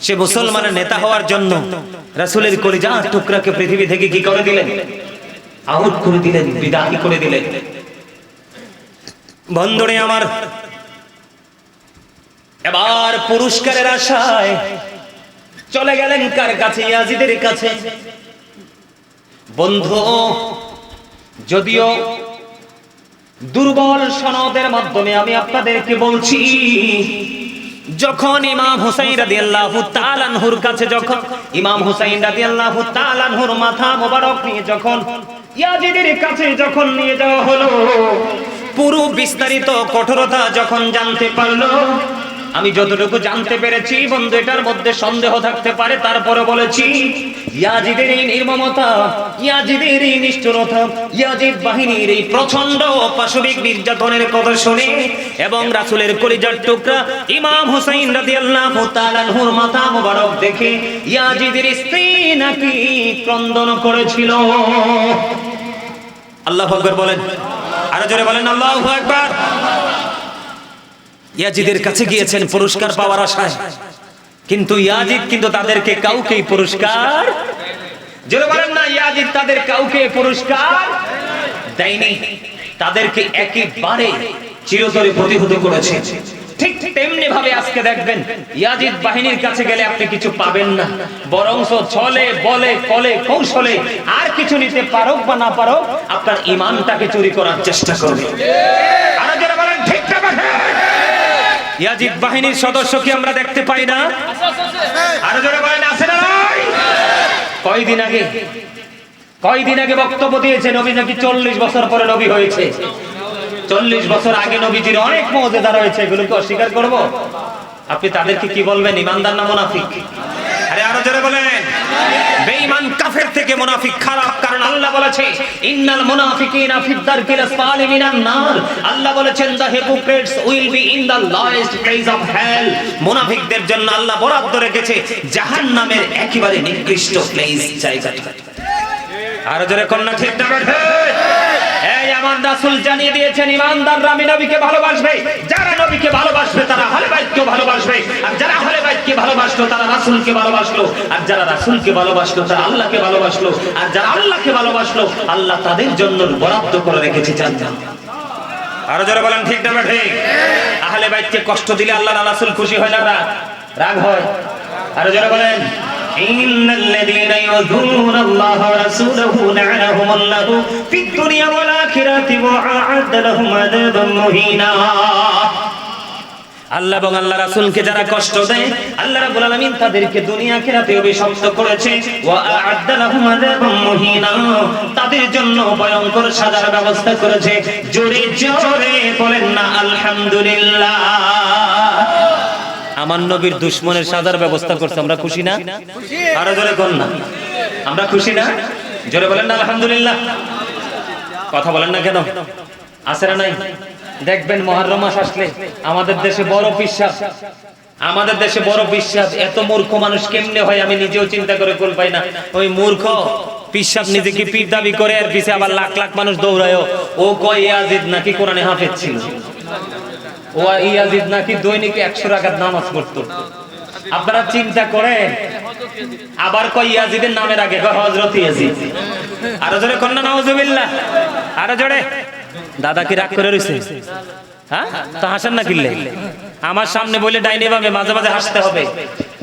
সে মুসলমানের নেতা হওয়ার জন্য রাসূলের কলিজার টুকরাকে পৃথিবী থেকে কি করে দিলেন? আউট করে দিলেন, বিদায় করে দিলেন। বন্ধুরে আমার, এবার পুরস্কারের আশায় চলে গেলেন কার কাছে? ইয়াজিদের কাছে। বন্ধু যদিও দুর্বল সনদের মাধ্যমে আমি আপনাদেরকে বলছি, যখন ইমাম হুসাইন রাদিয়াল্লাহু তাআলা আনহুর কাছে, যখন ইমাম হুসাইন রাদিয়াল্লাহু তাআলা আনহুর মাথা মোবারক নিয়ে যখন ইয়াজিদের কাছে যখন নিয়ে যাওয়া হলো, পুরো বিস্তারিত কঠোরতা যখন জানতে পারলো, আমি যতটুকু জানতে পেরেছি বন্ধু, এটার মধ্যে সন্দেহ থাকতে পারে, তারপরে বলেছি ইয়াজিদের এই নির্মমতা, ইয়াজিদের এই নিষ্ঠুরতা, ইয়াজিদ বাহিনীর এই প্রচন্ড পাশবিক নির্যাতনের কথা শুনে এবং রাসূলের কলিজার টুকরা ইমাম হুসাইন রাদিয়াল্লাহু তাআলা আনহুর মাথা মোবারক দেখে ইয়াজিদের স্ত্রী নাকি ক্রন্দন করেছিল। আল্লাহু আকবার বলেন, আরো জোরে বলেন আল্লাহু আকবার। ইয়াজিদের কাছে গিয়েছেন পুরস্কার পাওয়ার আশায়, কিন্তু ইয়াজিদ কিন্তু তাদেরকে কাউকে পুরস্কার, জোরে বলেন না, ইয়াজিদ তাদের কাউকে পুরস্কার দেয়নি, তাদেরকে একেবারে চিরতরে প্রতিহত করেছে। ঠিক তেমনি ভাবে আজকে দেখবেন ইয়াজিদ বাহিনীর কাছে গেলে আপনি কিছু পাবেন না, বরংস ছলে বলে কলে কৌশলে আর কিছু নিতে পারো বা না পারো, আপনার ঈমানটাকে চুরি করার চেষ্টা করবে। আর যারা বলেন ঠিক না, ইয়াজিদ বাহিনীর সদস্য কি আমরা দেখতে পাই না? আরো জোরে বলেন, আছে না নাই? কয়দিন আগে বক্তব্য দিয়েছে নবী নাকি 40 বছর পরে নবী হয়েছে। 40 বছর আগে নবীজির অনেক মুজিজা রয়েছে, এগুলোকে অস্বীকার করব? আপনি তাদেরকে কি বলবেন, ইমানদার না মুনাফিক? আরে আরো জোরে বলেন। বেঈমান কাফের থেকে মুনাফিক খারাপ, কারণ আল্লাহ বলেছে ইন্নাল মুনাফিকিনা ফিদ দারকিল আসফালি মিনান নার। আল্লাহ বলেছেন the hypocrites will be in the lowest place of hell। মুনাফিকদের জন্য আল্লাহ বরাদ্দ রেখেছে জাহান্নামের একেবারে নিকৃষ্ট প্লেস, জায়গাটা। আরো জোরে কন্যা ঠিক না বেঠে? এই আমার রাসূল জানিয়ে দিয়েছেন ইমানদাররা আমি নবীকে ভালোবাসবে, যারা নবীকে ভালোবাসবে তারা আহলে বাইতকে ভালোবাসবে, আর যারা আহলে বাইতকে ভালোবাসলো তারা রাসূলকে ভালোবাসলো, আর যারা রাসূলকে ভালোবাসলো তারা আল্লাহকে ভালোবাসলো, আর যারা আল্লাহকে ভালোবাসলো আল্লাহ তাদের জন্য বরাদ্দ করে রেখেছে জান্নাত। আরো জোরে বলেন ঠিক না বেঠে? আহলে বাইতকে কষ্ট দিলে আল্লাহর রাসূল খুশি হয় না রাগ হয়? আরো জোরে বলেন। ইন্নাল্লাযীনা ইউযুনা আল্লাহ ওয়া রাসূলাহু লা'নাহুমুল্লাহু ফিদ দুনিয়া ওয়াল আখিরাতি ওয়া আ'আদ্দা লাহুম আযাবান মুহিনা। আল্লাহ এবং আল্লাহ রাসূলকে যারা কষ্ট দেয় আল্লাহ রাব্বুল আলামিন তাদেরকে দুনিয়া আখিরাতে অভিশপ্ত করেছে। ওয়া আ'আদ্দা লাহুম আযাবান মুহিনা, তাদের জন্য ভয়ঙ্কর সাজার ব্যবস্থা করেছে। জোরে জোরে বলেন না আলহামদুলিল্লাহ। আমার নবীর দুশমনের সাজার ব্যবস্থা করছে, আমরা খুশি না? আরো জোরে কোন না, আমরা খুশি না? জোরে বলেন না আলহামদুলিল্লাহ। কথা বলেন না কেন? আছে না নাই? দেখবেন মুহররম মাস আসলে আমাদের দেশে বড় পিশাব। এত মূর্খ মানুষ কেমনে হয় আমি নিজেও চিন্তা করে কুল পাই না। ওই মূর্খ পিশাব নিজেকে পীর দাবি করে, আর পিছে আবার লাখ লাখ মানুষ দৌড়ায়। ও কয় ইয়াজিদ নাকি কোরআনে হাফেজ ছিল, ও ইয়াজিদ নাকি দৈনিক 100 রাকাত নামাজ পড়তো। আপনারা চিন্তা করেন, আবার কয় ইয়াজিদের নামের আগে কয় হযরত ইয়াজিদ। আরো জোরে কোন না নাউজুবিল্লাহ। আরো জোরে। দাদা কি রাগ করে রইছে? হ্যাঁ, তো হাসেন না কিল্লে? আমার সামনে বলে ডাইনে বামে মাঝে মাঝে হাসতে হবে,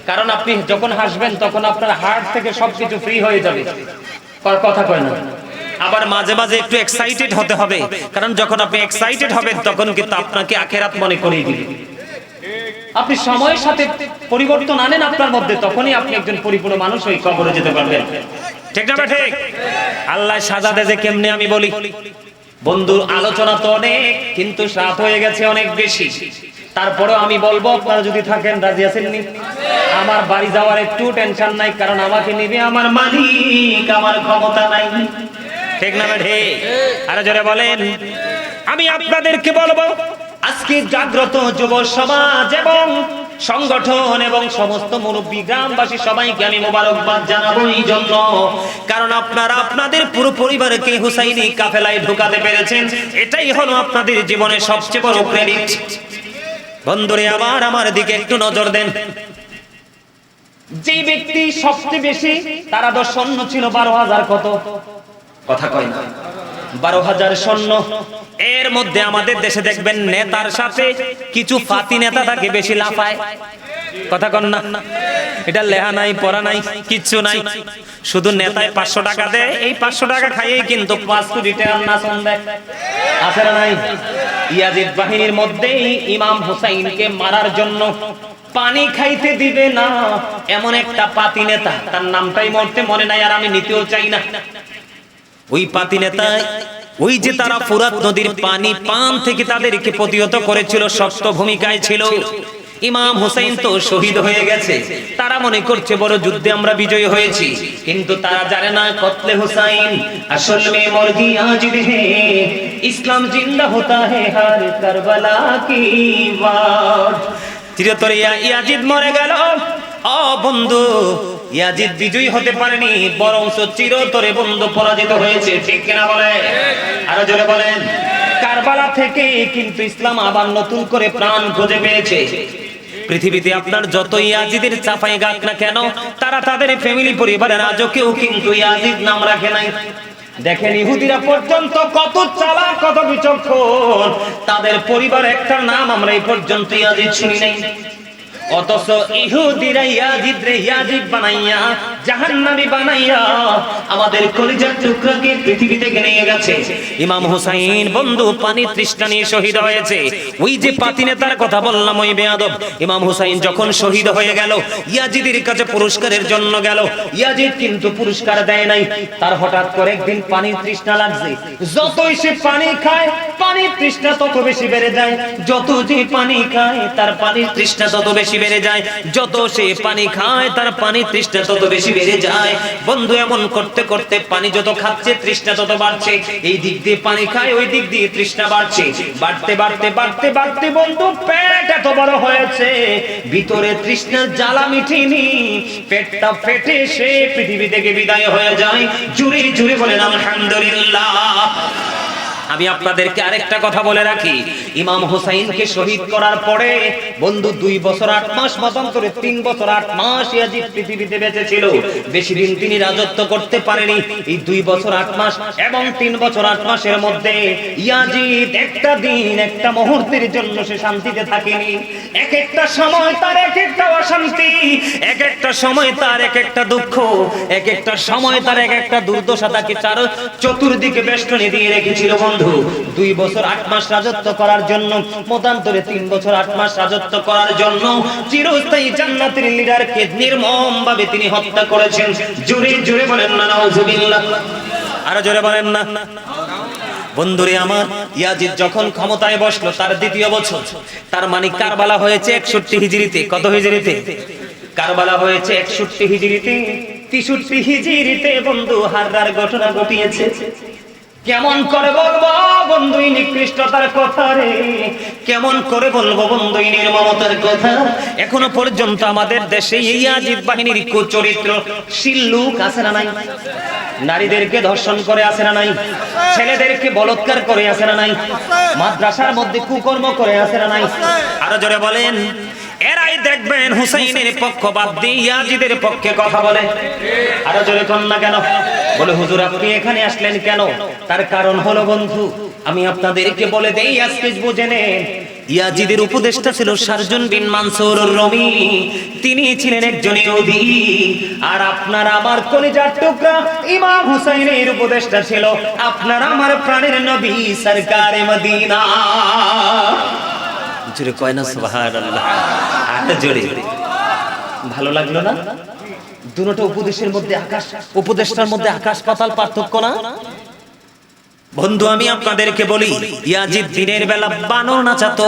কারণ আপনি যখন হাসবেন তখন আপনার হার্ট থেকে সবকিছু ফ্রি হয়ে যাবে। কথা কয় না? আবার মাঝে মাঝে একটু এক্সাইটেড হতে হবে, কারণ যখন আপনি এক্সাইটেড হবেন তখন কিন্তু আপনাকে আখিরাত মনে করিয়ে দিবে। আপনি সময়ের সাথে পরিবর্তন আনেন আপনার মধ্যে, তখনই আপনি একজন পরিপূর্ণ মানুষ হয়ে কবরে যেতে পারবেন। ঠিক না ঠিক? আল্লাহ সাজা দেয় যে কেমনে আমি বলি। বন্ধুর আলোচনা তো অনেক, কিন্তু সাথ হয়ে গেছে অনেক বেশি। তারপরে আমি বলবো, আপনারা যদি থাকেন রাজি আছেন নি? আমার বাড়ি যাওয়ার একটু টেনশন নাই, কারণ আমাকে নিবে আমার মালিক, আমার ক্ষমতা নাই। ঠিক না ঠিক? আরে জোরে বলেন। আমি আপনাদেরকে বলবো, আজকে জাগ্রত যুব সমাজ এবং সংগঠন এবং সমস্ত মুরব্বী গ্রামবাসী সবাইকে আমি মোবারকবাদ জানাবো এই জন্য, কারণ আপনারা আপনাদের পুরো পরিবারকে হুসাইনি কাফেলায় ঢোকাতে পেরেছেন। এটাই হলো আপনাদের জীবনের সবচেয়ে বড় ক্রেডিট। বন্ধুরে আবার আমার দিকে একটু নজর দেন। যে ব্যক্তি সবচেয়ে বেশি তার আদর্শ সৈন্য ছিল 12,000 কত? কথা কয় না? 12,000 সৈন্য। এর মধ্যে আমাদের দেশে দেখবেন নেতার সাথে কিছু ফাতি নেতা থাকে, বেশি লাফায়। কথা কন না? এটা লেহা নাই, পড়া নাই, কিচ্ছু নাই, শুধু নেতায় 500 টাকা দেয়। এই 500 টাকা খাইয়েই কিন্তু 5 কোটি টাকার নাচন দেয়। আছে না নাই? ইয়াজিদ বাহিনীর মধ্যেই ইমাম হুসাইনকে মারার জন্য পানি খাইতে দিবে না এমন একটা পাতি নেতা, তার নামটাই মুহূর্তে মনে নাই, আর আমি নিতেও চাই না। ওই পাতি নেতা, ওই যে তারা ফুরাত নদীর পানি পান থেকে তাদেরকে প্রতিহত করেছিল, শক্ত ভূমিকায় ছিল। ইমাম হুসাইন তো শহীদ হয়ে গেছে, তারা মনে করছে বড় যুদ্ধে আমরা বিজয়ী হয়েছি, কিন্তু তারা জানে না কতলে হুসাইন আসল মে মুরগি আজিদ হে, ইসলাম জিন্দা হতা হে হর কারবালা কি বাত। চিরতরে ইয়াজিদ মরে গেল। ও বন্ধু, ইয়াজিদ বিজয়ী হতে পারেনি, বরং চিরতরে বন্ধু পরাজিত হয়েছে। ঠিক কিনা বলে? আরো জোরে বলেন। কারবালা থেকে কিন্তু ইসলাম আবার নতুন করে প্রাণ খুঁজে পেয়েছে। পৃথিবীতে আপনার যত ইয়াজিদের চাপাই গাক না কেন, তারা তাদের ফ্যামিলি পরিবারের আজও কেউ কিন্তু ইয়াজিদ নাম রাখে নাই। দেখেন ইহুদিরা পর্যন্ত কত চালাক, কত বিচক্ষণ, তাদের পরিবার একটা নাম আমরা এই পর্যন্ত ইয়াজিদ শুনি নাই। অথচ ইহুদিরা ইয়াজিদ রে ইয়াজিদ বানাইয়া জাহান্নামী বানাইয়া আমাদের কলিজার টুকরাকে পৃথিবী থেকে নিয়ে গেছে। ইমাম হুসাইন বন্ধু পানি তৃষ্ণা নিয়ে শহীদ হয়েছে। ওই যে পাতি নেতার কথা বললাম, ওই বেয়াদব ইমাম হুসাইন যখন শহীদ হয়ে গেল, ইয়াজিদের কাছে পুরস্কারের জন্য গেল। ইয়াজিদ কিন্তু পুরস্কার দেয় নাই। তার হঠাৎ করে একদিন পানির তৃষ্ণা লাগছে। যতই সে পানি খায়, পানির তৃষ্ণা তত বেশি বেড়ে যায়। যত যে পানি খায়, তার পানির তৃষ্ণা তত বেশি বেড়ে যায়। যত সে পানি খায়, তার পানির তৃষ্ণা তত বেশি বেড়ে যায়। বন্ধু এমন করতে করতে পানি যত খাচ্ছে, তৃষ্ণা তত বাড়ছে। এই দিক দিয়ে পানি খায়, ওই দিক দিয়ে তৃষ্ণা বাড়ছে। বাড়তে বাড়তে বাড়তে বাড়তে বন্ধু পেট এত বড় হয়েছে, ভিতরে তৃষ্ণার জ্বালা মিটেনি। পেটটা ফেটে সে পৃথিবী থেকে বিদায় হয়ে যায়। জুড়ে জুড়ে বলেন আলহামদুলিল্লাহ। আমি আপনাদেরকে আরেকটা কথা বলে রাখি, ইমাম হুসাইনকে শহীদ করার পরে বন্ধু 2 বছর 8 মাস, মতান্তরে 3 বছর 8 মাস ইয়াজিদ পৃথিবীতে বেঁচে ছিল। বেশি দিন তিনি রাজত্ব করতে পারেনি। এই 2 বছর 8 মাস এবং 3 বছর 8 মাসের মধ্যে ইয়াজিদ একটা দিন, একটা মুহূর্তের জন্য সে শান্তিতে থাকেনি। এক একটা সময় তার এক একটা অশান্তি, এক একটা সময় তার এক একটা দুঃখ, এক একটা সময় তার এক একটা দুর্দশা তাকে চতুর্দিকে বেষ্টনী দিয়ে রেখেছিল। 2 বছর 8 মাস রাজত্ব করার জন্য, মতান্তরে 3 বছর 8 মাস রাজত্ব করার জন্য চিরস্থায়ী জান্নাতের লিডারকে নির্মমভাবে তিনি হত্যা করেছেন। জোরে জোরে বলেন না নাউজুবিল্লাহ। আরো জোরে বলেন না। বন্ধুরে আমার, ইয়াজিদ যখন ক্ষমতায় বসলো তার 2য় বছর, তার মানে কারবালা হয়েছে 61 হিজরিতে। কত হিজরিতে? কারবালা হয়েছে 61 হিজরিতে। 63 হিজরিতে বন্ধু হাররার ঘটনা ঘটিয়েছে। কেমন করে বলবো বন্ধু এই নিকৃষ্টতার কথা রে, কেমন করে বলবো বন্ধু এই নির্মমতার কথা। এখনো পর্যন্ত আমাদের দেশে এই ইয়াজিদ বাহিনীর কুচরিত্র শিল্লুক আছে না নাই? নারীদেরকে ধর্ষণ করে আছে না নাই? ছেলেদেরকে বলৎকার করে আছে না নাই? মাদ্রাসার মধ্যে কুকর্ম করে আছে না নাই? আরো জোরে বলেন। এরাই দেখবেন হুসাইনের পক্ষ বাদ দিয়ে ইয়াজিদের পক্ষে কথা বলে। আরো জোরে কোন না কেন? বলে হুজুর আপনি এখানে আসলেন কেন? তার কারণ হলো বন্ধু, আমি আপনাদেরকে বলে দেই, আজকে বুঝে নেন। ইয়াজিদের উপদেষ্টা ছিল শারজুন বিন মানসুর রমি। তিনি ছিলেন একজন ইহুদি। আর আপনার আমার কলিজার টুকরা ইমাম হুসাইনের উপদেষ্টা ছিল আপনার আমার প্রাণের নবী সরকারে মদিনা। জোরে কয় না সুবহানাল্লাহ। আর জোরে। ভালো লাগলো না? দুটো উপদেশের মধ্যে উপদেষ্টার মধ্যে আকাশ পাতাল পার্থক্য না? বন্ধু আমি আপনাদেরকে বলি, ইয়াজিদ দিনের বেলা বানর নাচাতো।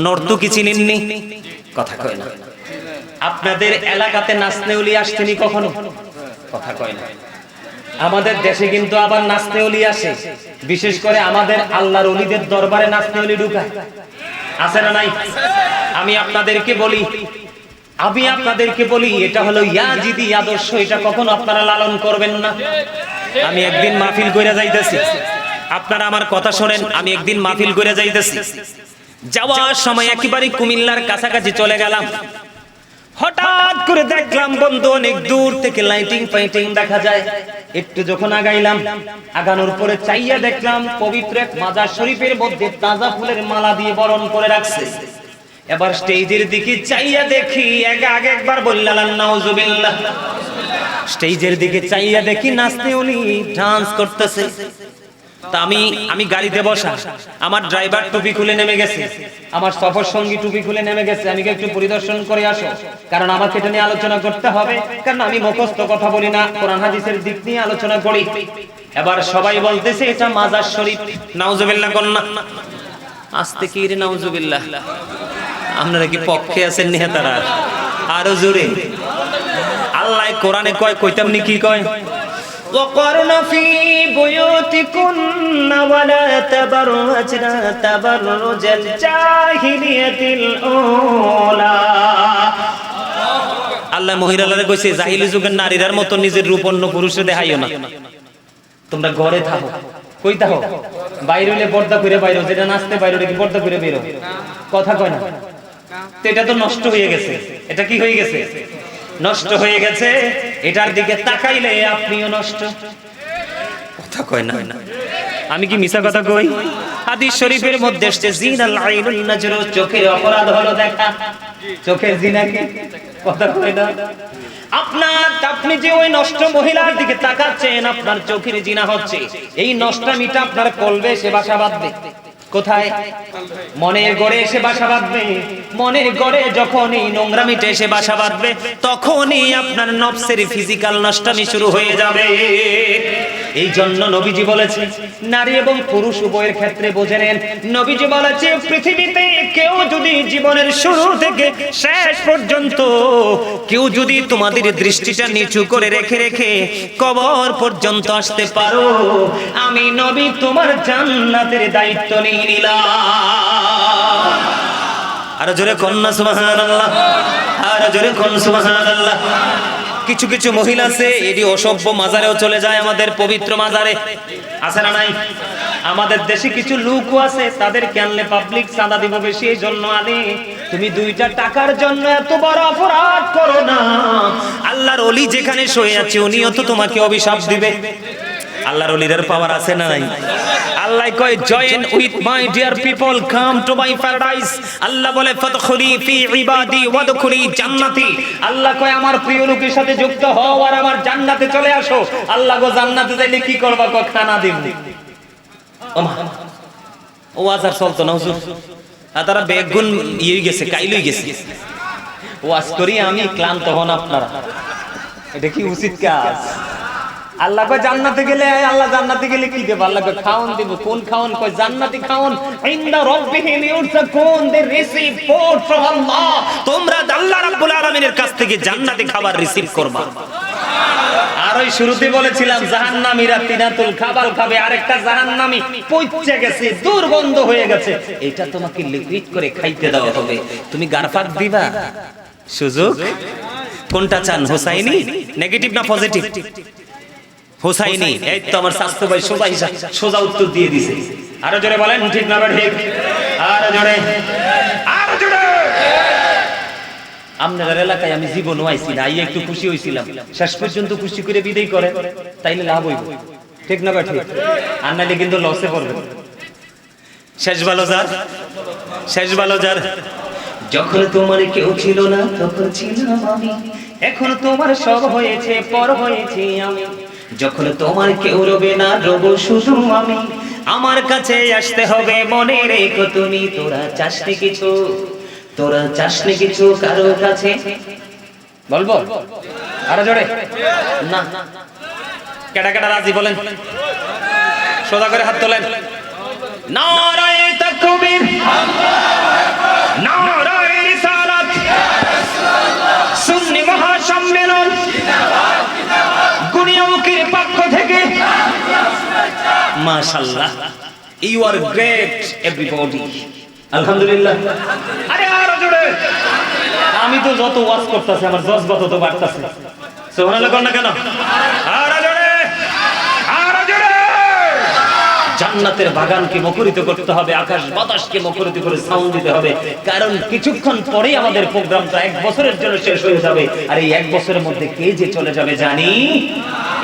নর্তকী চিনেননি? কথা কয় না। আপনাদের এলাকাতে নাচনেউলি আসতেনি কখনো? কথা কয় না। আমাদের দেশে কিন্তু আবার নাচনেউলি আসে, বিশেষ করে আমাদের আল্লাহর ওলিদের দরবারে নাচনেউলি ঢুকায়। আছে না নাই? আমি আপনাদেরকে বলি এটা হলো ইয়াজিদি আদর্শ। এটা কখনো আপনারা লালন করবেন না। আমি একদিন মাহফিল কইরা যাইতেছি, আপনারা আমার কথা শোনেন। আমি একদিন মাহফিল কইরা যাইতেছি, যাওয়ার সময় একেবারে কুমিল্লার কাছাকাছি চলে গেলাম। হঠাৎ করে দেখলাম বন্ধু অনেক দূর থেকে লাইটিং ফাইটিং দেখা যায়। একটু যখন আগাইলাম, আগানোর পরে চাইয়া দেখলাম পবিত্র এক মাজার শরীফের মধ্যে তাজা ফুলের মালা দিয়ে বরণ করে রাখছে। এবার স্টেজের দিকে চাইয়া দেখি, আগে একবার বললাম নাউজুবিল্লাহ। স্টেজের দিকে চাইয়া দেখি নাচতে উনি ডান্স করতেছে। তা আমি গাড়িতে বসা, আমার ড্রাইভার টুপি খুলে নেমে গেছে, আমার সফর সঙ্গী টুপি খুলে নেমে গেছে। আমি একটু পরিদর্শন করে আসো, কারণ আমাকে এটা নিয়ে আলোচনা করতে হবে। কারণ আমি মুখস্থ কথা বলি না, কোরআন হাদিসের দিক নিয়ে আলোচনা করি। এবার সবাই বলতেছে এটা মাজার শরীফ। নাউজুবিল্লাহ কোন না? আস্তে কি রে নাউজুবিল্লাহ। আপনারা কি পক্ষে আছেন নেতারা? আরো জোরে। আল্লাহ কোরআনে কয়, কইতাম নি কি কয়? وقرن في بيوتكن ولا تبرجن تبرج الجاهلية الأولى। আল্লাহ মহিলারা কইছে জাহিলি যুগের নারীদের মতো নিজের রূপ অন্য পুরুষে দেখাইও না। তোমরা ঘরে থাকো। কই থাকো? বাইরে হইলে পর্দা করে বাইরে, যেটা নাচতে বাইরে কি পর্দা করে বেরো? কথা কয় না? তো এটা তো নষ্ট হয়ে গেছে। এটা কি হয়ে গেছে? নষ্ট হয়ে গেছে। এটার দিকে তাকাইলে আপনিও নষ্ট। কথা কয় না? আমি কি মিছা কথা কই? হাদিস শরীফের মধ্যে এসেছে জিনাল আইনুন নাজরু, চোখের অপরাধ হলো দেখা। চোখের জিনা কি? কথা কয় না। আপনি যে ওই নষ্ট মহিলার দিকে তাকাচ্ছেন, আপনার চোখের জিনা হচ্ছে। এই নষ্টামিটা আপনার কলবে এসে বাসা বাঁধবে। কোথায়? মনের গড়ে এসে বাসা বাঁধবে। মনের গড়ে যখন এই নোংরামিটা এসে বাসা বাঁধবে, তখনই আপনার নফসের ফিজিক্যাল নষ্টামি শুরু হয়ে যাবে। এই জন্য নবীজি বলেছে, নারী এবং পুরুষ উভয়ের ক্ষেত্রে বুঝে নেন। নবীজি বলেছে, পৃথিবীতে কেউ যদি জীবনের শুরু থেকে শেষ পর্যন্ত কেউ যদি তোমাদের দৃষ্টিটা নিচু করে রেখে রেখে কবর পর্যন্ত আসতে পারো, আমি নবী তোমার জান্নাতের দায়িত্ব নিয়ে নিলাম। আরো জোরে কন্যা সুবহানাল্লাহ, আরো জোরে কোন সুবহানাল্লাহ। কিছু কিছু মহিলা আছে, এটি অসভ্য মাজারেও চলে যায়, আমাদের পবিত্র মাজারে আছে না নাই? আমাদের দেশে কিছু লোকও আছে, তাদেরকে আনলে পাবলিক চাঁদা দিব বেশি, এই জন্য আনে। তুমি 2টা টাকার জন্য এত বড় অপরাধ করো না। আল্লাহর ওলি যেখানে শুয়ে আছে, উনিও তো তোমাকে অভিশাপ দিবে। আল্লাহর ওলিদের পাওয়ার আছে না নাই? আল্লাহ কয়, join with my dear people, come to my paradise. Allah বলে, ফাদখুলি ফি ইবাদি ওয়াদখুলি জান্নাতি। আল্লাহ কয়, আমার প্রিয় লোকের সাথে যুক্ত হও আর আমার জান্নাতে চলে আসো। আল্লাহ গো, জান্নাতে যাইলে কি করবা? কয়, খানা দিব। ওমা, ও আজার চলতো না হুজুর, আর তারা বেগুন ইয়ে গেছে, কাইলই গেছে। ওয়াজ করি আমি, ক্লান্ত হন আপনারা। এটা কি উচিত কাজ? আল্লাহ কয় জান্নাতে গেলে, আল্লাহ জান্নাতে গেলে কি দেব? আল্লাহ কয় খাওন দেব। কোন খাওন? কয় জান্নাতি খাওন। ইনদা রাব্বিহিম ইউরযাকুন, দে রিসিভ ফুড ফ্রম আল্লাহ। তোমরা আল্লাহ রাব্বুল আলামিনের কাছ থেকে জান্নাতি খাবার রিসিভ করবা। আর ওই শুরুতে বলেছিলাম, জাহান্নামীরা তিনাতুল খাবাল খাবে, আরেকটা জাহান্নামী পচে গেছে, দুর্গন্ধ হয়ে গেছে, এটা তোমাকে লিকুইড করে খাইতে দেওয়া হবে। তুমি গারফাত দিবা? সুযোগ কোনটা চান? হোসাইনি নেগেটিভ না পজিটিভ? হোসাইনি। এই তো আমার স্বাস্থ্য ভাই সোজা উত্তর দিয়ে দিছে। আরো জোরে বলেন, ঠিক না ঠিক? আরো জোরে, আরো জোরে। আপনার এলাকায় আমি জীবনও আইছি না, আইয়া একটু খুশি হইছিলাম, শেষ পর্যন্ত খুশি করে বিদায় করে, তাইলে লাভ হইব। ঠিক না ঠিক? আর নাইলে কিন্তু লসে পড়বে। শেষ ভালো যার, শেষ ভালো যার। যখন তোমার কেউ ছিল না, তখন ছিলাম আমি। এখন তোমার সব হয়েছে, পর হয়েছে আমি। যখন তোমার কেউ রবে না, রব শুধু আমি। আমার কাছে আসতে হবে, মনে রেখো তুমি। তোরা চাসনি কিছু, তোরা চাসনি কিছু কারো কাছে। বলবো আরো জোরে? না, কেডা কেডা রাজি বলেন? সোজা করে হাত তোলেন। নারায়ে তাকবীর, নারায়ে রিসালাত, সুন্নি মহাসম্মেলন গুনিয়ামুখীর পক্ষ থেকে মাশাআল্লাহ, ইউ আর গ্রেট এভরিবডি। আলহামদুলিল্লাহ। আরে আরো জোরে। আমি তো যত ওয়াজ করতেছি, আমার জজবা তত বাড়তেছে। সুবহানাল্লাহ কোন না কেন? আরো জোরে, আরো জোরে। জান্নাতের বাগানকে মুখরিত করতে হবে, আকাশ বাতাসকে মুখরিত করে সাউন্ড দিতে হবে, কারণ কিছুক্ষণ পরেই আমাদের প্রোগ্রামটা 1 বছরের জন্য শেষ হয়ে যাবে। আর এই 1 বছরের মধ্যে কে যে চলে যাবে জানি।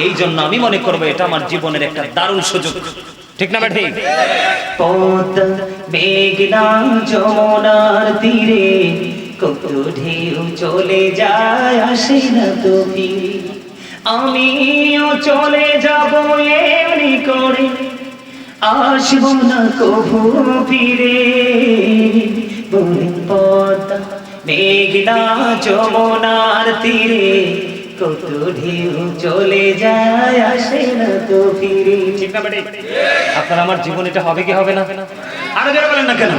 এই জন্য আমি মনে করবো এটা আমার জীবনের একটা দারুণ সুযোগ। ঠিক না ঠিক? পদ্মা মেঘনা যমুনার তীরে কত ঢেউ চলে যায়, আসে না তো ফিরে। আমিও চলে যাব এমনি করে, আসবো না কভু ফিরে। বলে পদ্মা মেঘনা যমুনার তীরে কত ঢেউ চলে যায়, আসে না তো ফিরে। ঠিক না বেটে? আপনার আমার জীবন এটা হবে কি হবে না? আরো যারা বলেন না কেন?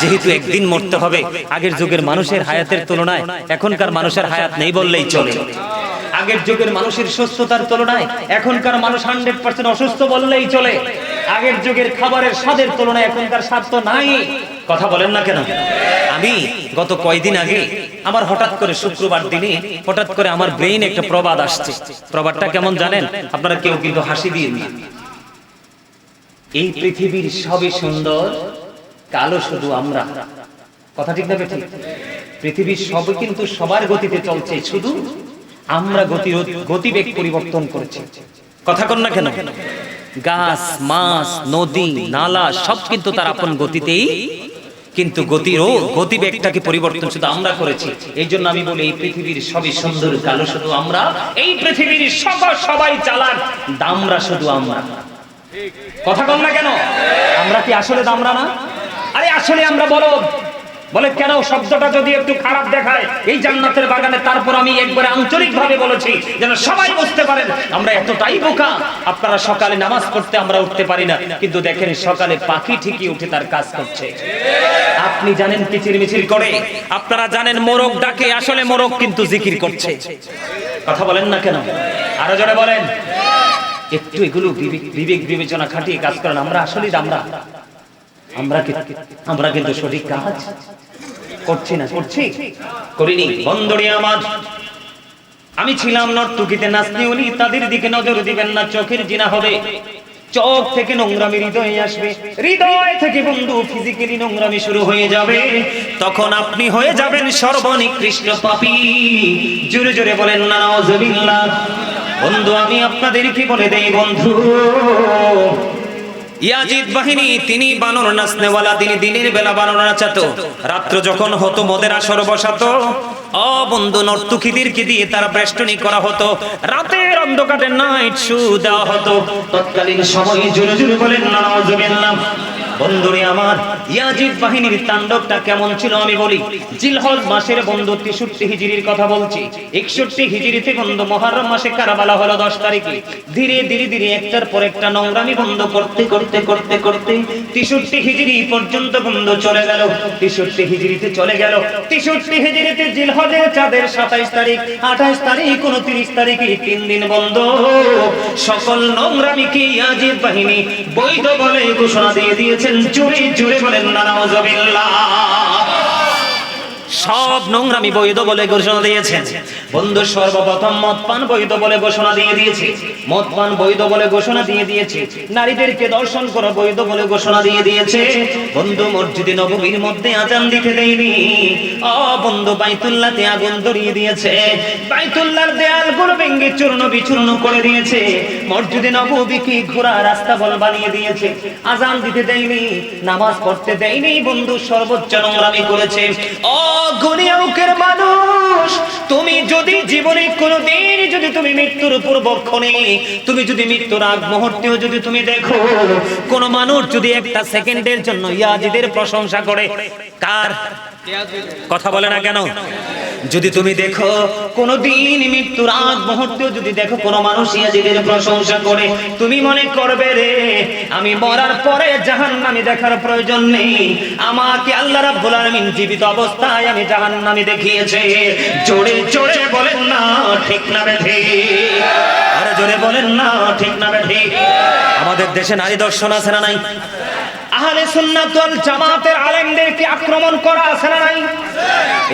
যেহেতু একদিন মরতে হবে, আগের যুগের মানুষের হায়াতের তুলনায় এখনকার মানুষের হায়াত নেই বললেই চলে। আগের যুগের মানুষের সুস্থতার তুলনায় এখনকার মানুষ 100% অসুস্থ বললেই চলে। আগের যুগের খাবারের স্বাদের তুলনায় এখনকার স্বাদ তো নাই। কথা বলেন না কেন? আমি গত কয়েকদিন আগে আমার হঠাৎ করে শুক্রবার দিনে হঠাৎ করে আমার ব্রেইন একটা প্রবাদ আসছে। প্রবাদটা কেমন জানেন? আপনারা কেউ কিন্তু হাসি দিয়ে দিন। এই পৃথিবীর সবই সুন্দর, কালো শুধু আমরা। কথা ঠিক না ঠিক? পৃথিবীর সবই কিন্তু সবার গতিতে চলছে, শুধু আমরা গতিবেগ পরিবর্তন করেছি। কথা কন না কেন? গাছ, মাছ, নদী, নালা সব কিন্তু তার আপন গতিতেই, কিন্তু গতিবেগটাকে পরিবর্তন শুধু আমরা করেছি। এই জন্য আমি বলি এই পৃথিবীর সবই সুন্দর, কালো শুধু আমরা। এই পৃথিবীর সবাই চালাক, দামরা শুধু আমরা। কথা কম না কেন? আমরা কি আসলে দামরা না? আরে আসলে আমরা বলে কেন? শব্দটা যদি একটু খারাপ দেখায় এই জান্নাতের বাগানে, তারপর আমি একবারে আন্তরিক ভাবে বলেছি যেন সবাই বুঝতে পারেন আমরা এতটাই বোকা। আপনারা সকালে নামাজ পড়তে আমরা উঠতে পারি না, কিন্তু দেখেন সকালে পাখি ঠিকই উঠে তার কাজ করছে। আপনি জানেন কিচিরমিচির করে, আপনারা জানেন মোরগ ডাকে, আসলে মোরগ কিন্তু জিকির করছে। কথা বলেন না কেন? আরো জোরে বলেন। একটু এগুলো বিবেক বিবেচনা খাটিয়ে কাজ করেন। আমরা আসলেই দামরা। আমরা কিন্তু সঠিক কাজ করছি না, করিনি। বন্ধুরে আমার, আমি ছিলাম নর্তকীতে নাচনি উনি, তাদের দিকে নজর দিবেন না, চোখের জিনা হবে। চোখ থেকে নোংরামি হৃদয়ে আসবে, হৃদয় থেকে বন্ধু ফিজিক্যালি নোংরামি শুরু হয়ে যাবে, তখন আপনি হয়ে যাবেন সর্বনিকৃষ্ট পাপী। জোরে জোরে বলেন না নাউজুবিল্লাহ। বন্ধু আমি আপনাদের কি বলে দেই বন্ধু, ইয়াজিদ বাহিনী তিনি বানর নাচনেওয়ালা, তিনি দিনের বেলা বানর নাচাতো, রাত্র যখন হতো মদের আসর বসাতো। ও বন্ধু নর্তকীদেরকে দিয়ে তার বেষ্টনী করা হতো, রাতের অন্ধকারে নাইট শু দেওয়া হতো। তৎকালীন সময়ে জোরে জোরে বলেন না নাউজুবিল্লাহ। বন্ধুরে আমার, ইয়াজিদ বাহিনীর তাণ্ডবটা কেমন ছিল আমি বলি। জিলহজ মাসের বন্ধু 63 হিজরির কথা বলছি। 61 হিজরিতে বন্ধু মুহররম মাসে কারবালা হলো 10 তারিখে। ধীরে ধীরে একটার পর একটা নোংরামি বন্ধ করতে 63 হিজরি পর্যন্ত বন্ধু চলে গেল। 63 হিজরিতে চলে গেল। 63 হিজরিতে জিলহজের চাঁদের 27 তারিখ, 28 তারিখ, 29 তারিখে 3 দিন বন্ধ। সকল নোংরামিকে ইয়াজিদ বাহিনী বৈধ বলে ঘোষণা দিয়ে দিয়েছে। জোরে জোরে বলেন না নাউজুবিল্লাহ। সব নোংরামি বৈধ বলে ঘোষণা দিয়েছেন বন্ধু। সর্বপ্রথম মদ পান বৈধ বলে ঘোষণা দিয়ে দিয়েছে, মদ পান বৈধ বলে ঘোষণা দিয়ে দিয়েছে। নারীদেরকে দর্শন করা বৈধ বলে ঘোষণা দিয়ে দিয়েছে বন্ধু। মসজিদে নববীর মধ্যে আজান দিতে দেয়নি। ও বন্ধু বাইতুল্লাহতে আগুন ধরিয়ে দিয়েছে, বাইতুল্লাহর দেয়ালগুলো ভেঙে চূর্ণ বিচূর্ণ করে দিয়েছে, মসজিদে নববীকে ঘোরা রাস্তা বল বানিয়ে দিয়েছে, আজান দিতে দেয়নি, নামাজ পড়তে দেয়নি বন্ধু। সর্বোচ্চ নোংরামি করেছে। ও গনিয়কের মানুষ, তুমি যদি জীবনে কোনোদিন যদি তুমি মৃত্যুর পূর্বক্ষণে, তুমি যদি মৃত্যুর আগ মুহূর্তেও যদি তুমি দেখো কোন মানুষ যদি একটা সেকেন্ডের জন্য ইয়াজিদের প্রশংসা করে, কার কথা বলে না কেন? যদি তুমি দেখো কোনদিন মৃত্যুর আগ মুহূর্তেও যদি দেখো কোন মানুষ ইয়াজিদের প্রশংসা করে, তুমি মনে করবে রে আমি মরার পরে জাহান্নামে দেখার প্রয়োজন নেই, আমাকে আল্লাহ রাব্বুল আলামিন জীবিত অবস্থায় আমি জাহান্নামে দেখিয়েছে। জোরে জোরে বলেন না ঠিক না বেঠি? আরে জোরে বলেন না ঠিক না বেঠি? আমাদের দেশে নারী দর্শন আছে না নাই? আহলে সুন্নাত ওয়াল জামাতের আলেমদেরকে আক্রমণ করা আছে না নাই?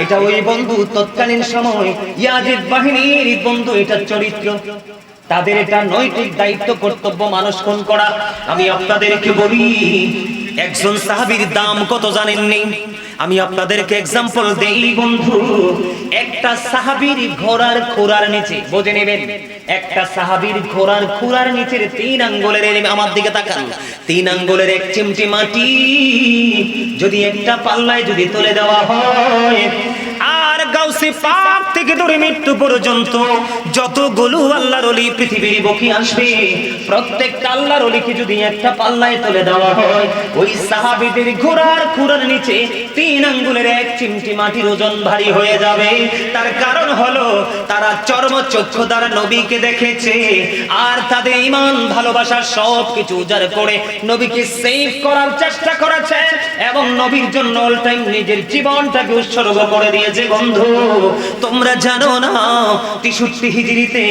এটা ওই বন্ধু তৎকালীন সময় ইয়াজিদ বাহিনীর বন্ধু, এটা চরিত্র তাদের, এটা নৈতিক দায়িত্ব কর্তব্য মানুষ খুন করা। আমি আপনাদেরকে বলি একজন সাহাবীর দাম কত জানেননি? আমি আপনাদেরকে एग्जांपल দেই বন্ধু। একটা সাহাবীর ঘোড়ার খুরার নিচে, বুঝে নেবেন, একটা সাহাবীর ঘোড়ার খুরার নিচের 3 আঙ্গুলের, আমার দিকে তাকান, 3 আঙ্গুলের এক চিমটি মাটি যদি একটা পাল্লায় যদি তুলে দেওয়া হয়, আর গাউসে পাক থেকে ধরে মৃত্যু পর্যন্ত যতগুলো আল্লাহর ওলি পৃথিবীর বুকে আসবে, প্রত্যেকটা আল্লাহর ওলিকে যদি একটা পাল্লায় তুলে দেওয়া হয়, ওই সাহাবীদের ঘোড়ার খুরার নিচে 3 আঙ্গুলের এক চিমটি মাটির ওজন ভারী হয়ে যাবে। তার কারণ হলো তারা চর্মচক্ষু দ্বারা নবীকে দেখেছে, আর তাদের ঈমান ভালোবাসা সব কিছু উজাড় করে নবীকে সেভ করার চেষ্টা করেছে, এবং নবীর জন্য অল টাইম নিজের জীবনটাকে উৎসর্গ করে দিয়েছে। বন্ধু তোমরা জানো না 63 হিজরিতে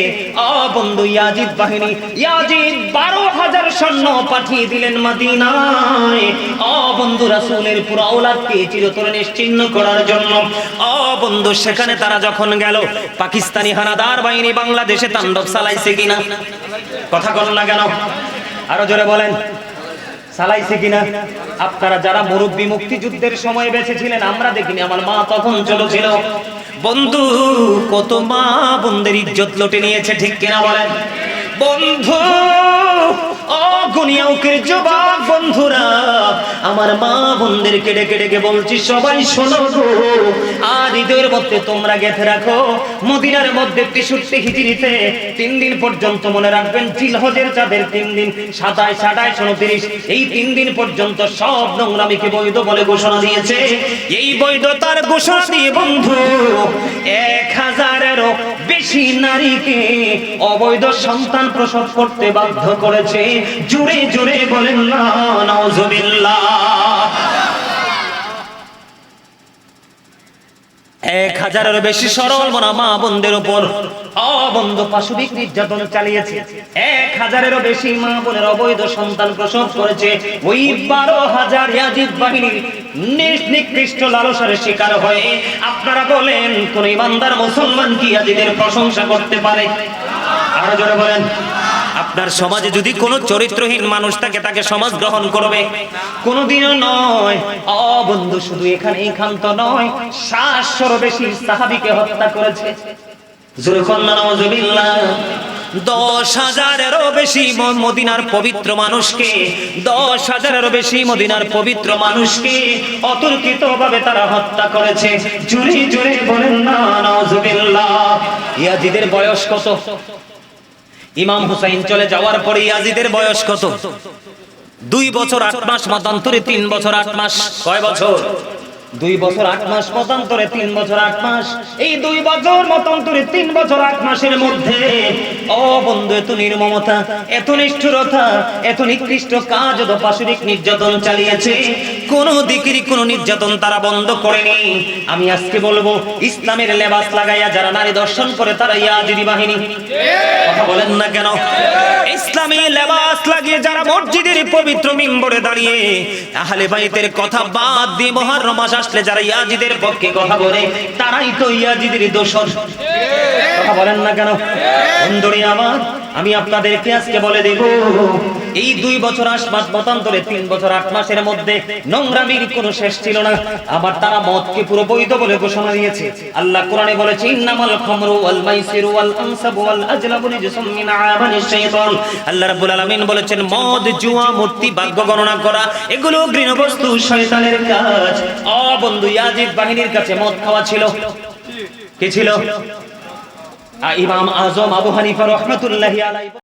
বন্ধু ইয়াজিদ বাহিনী, ইয়াজিদ 12,000 সৈন্য পাঠিয়ে দিলেন মদিনায় বন্ধু রাসূলের পুরো আওলাদকে চিরতরে নিশ্চিহ্ন করার জন্য। বন্ধু সেখানে তারা যখন গেল, পাকিস্তানি হানাদার বাহিনী বাংলাদেশে তাণ্ডব চালাইছে কিনা? কথা বল না কেন? আরো জোরে বলেন, চালাইছে কিনা? আপনারা যারা মুরব্বী মুক্তিযুদ্ধের সময় বেঁচে ছিলেন, আমরা দেখিনি, আমার মা তখন চলেছিল বন্ধু, কত মা বোনদের ইজ্জত লুটে নিয়েছে, ঠিক কিনা বলেন বন্ধু? ও গুনিয়াউকের যুবক বন্ধুরা, আমার মা বোনদেরকে ডেকে ডেকে বলছি, সবাই শোনো গো, আর ঈদের মধ্যে তোমরা গেঁথে রাখো, মদিনার মধ্যে 63 হিজরিতে 3 দিন পর্যন্ত মনে রাখবেন, জিলহজের চাঁদের 3 দিন 27, 28, 29, এই 3 দিন পর্যন্ত সব নোংরামিকে বৈধ বলে ঘোষণা দিয়েছে। এই বৈধতার ঘোষণা দিয়ে বন্ধু 1000-এরও বেশি নারীকে অবৈধ সন্তান প্রসব করতে বাধ্য করেছে। জোরে জোরে বলেন না নাউজুবিল্লাহ। 1000-এরও বেশি সরল মনা মা বোনদের উপর অবন্ধ পাশবিক নির্যাতন চালিয়েছে। 1000-এরও বেশি মা বোনের অবৈধ সন্তান প্রসব করেছে। ওই 12,000 ইয়াজিদ বাহিনীর নিকৃষ্ট লালসার শিকার হয়ে আপনারা বলেন, কোন ইমানদার মুসলমান কি ইয়াজিদের প্রশংসা করতে পারে? আরো জোরে বলেন। আপনার সমাজে যদি কোনো চরিত্রহীন মানুষ থাকে, তাকে সমাজ গ্রহণ করবে? কোনোদিনও নয়। বন্ধু শুধু এখানেই ক্ষান্ত নয়, 700-এরও বেশি সাহাবীকে হত্যা করেছে। জোরে কন্না নাউজুবিল্লাহ। 10,000-এরও বেশি মদিনার পবিত্র মানুষকে, 10,000-এরও বেশি মদিনার পবিত্র মানুষকে অতর্কিতভাবে তারা হত্যা করেছে। জোরে জোরে বলেন না নাউজুবিল্লাহ। ইয়াজিদের বয়স কত? ইমাম হুসাইন চলে যাওয়ার পরে ইয়াজিদের বয়স কত? 2 বছর 8 মাস, মতান্তরে 3 বছর 8 মাস। কয় বছর? 2 বছর 8 মাস, মতান্তরে 3 বছর 8 মাস। এই 2 বছর মতান্তরে 3 বছর 8 মাসের মধ্যে বন্ধু এত নির্মমতা, এত নিষ্ঠুরতা, এত নিকৃষ্ট কাজ, পাশবিক নির্যাতন চালিয়েছে। কোন দিকেরই কোন নির্যাতন তারা বন্ধ করেনি। আমি আজকে বলবো, ইসলামের লেবাস লাগাইয়া যারা নারী দর্শন করে তারা ইয়াজিদি বাহিনী। কথা বলেন না কেন? ইসলামী লেবাস লাগিয়ে যারা মসজিদের পবিত্র মিম্বরে দাঁড়িয়ে আহলে বাইতের কথা বাদ দিয়ে মুহররম মাস আসলে যারা ইয়াজিদের পক্ষে কথা বলে, তারাই তো ইয়াজিদের দোষর। কথা বলেন না কেন? বন্ধুরে আমার, আমি আপনাদেরকে আজকে বলে দেব, এই 2 বছর 8 মাস মতান্তরে 3 বছর 8 মাসের মধ্যে নোংরামির কোনো শেষ ছিল না। আবার তারা মদকে পুরো বৈধ বলে ঘোষণা দিয়েছে। আল্লাহ কোরআনে বলেছে, ইন্নামাল খামরু ওয়াল মাইসিরু ওয়াল আনসাবু ওয়াল আজলামু রিজসুম মিন আমালিশ শাইতান। আল্লাহ রাব্বুল আলামিন বলেছেন, মদ, জুয়া, মূর্তি, ভাগ্য গণনা করা, এগুলো ঘৃণ্য বস্তু, শয়তানের কাজ। বন্ধু ইয়াজিদ বাহিনীর কাছে মদ খাওয়া ছিল। কি ছিল? ইমাম আজম আবু হানিফা রাহমাতুল্লাহি আলাইহি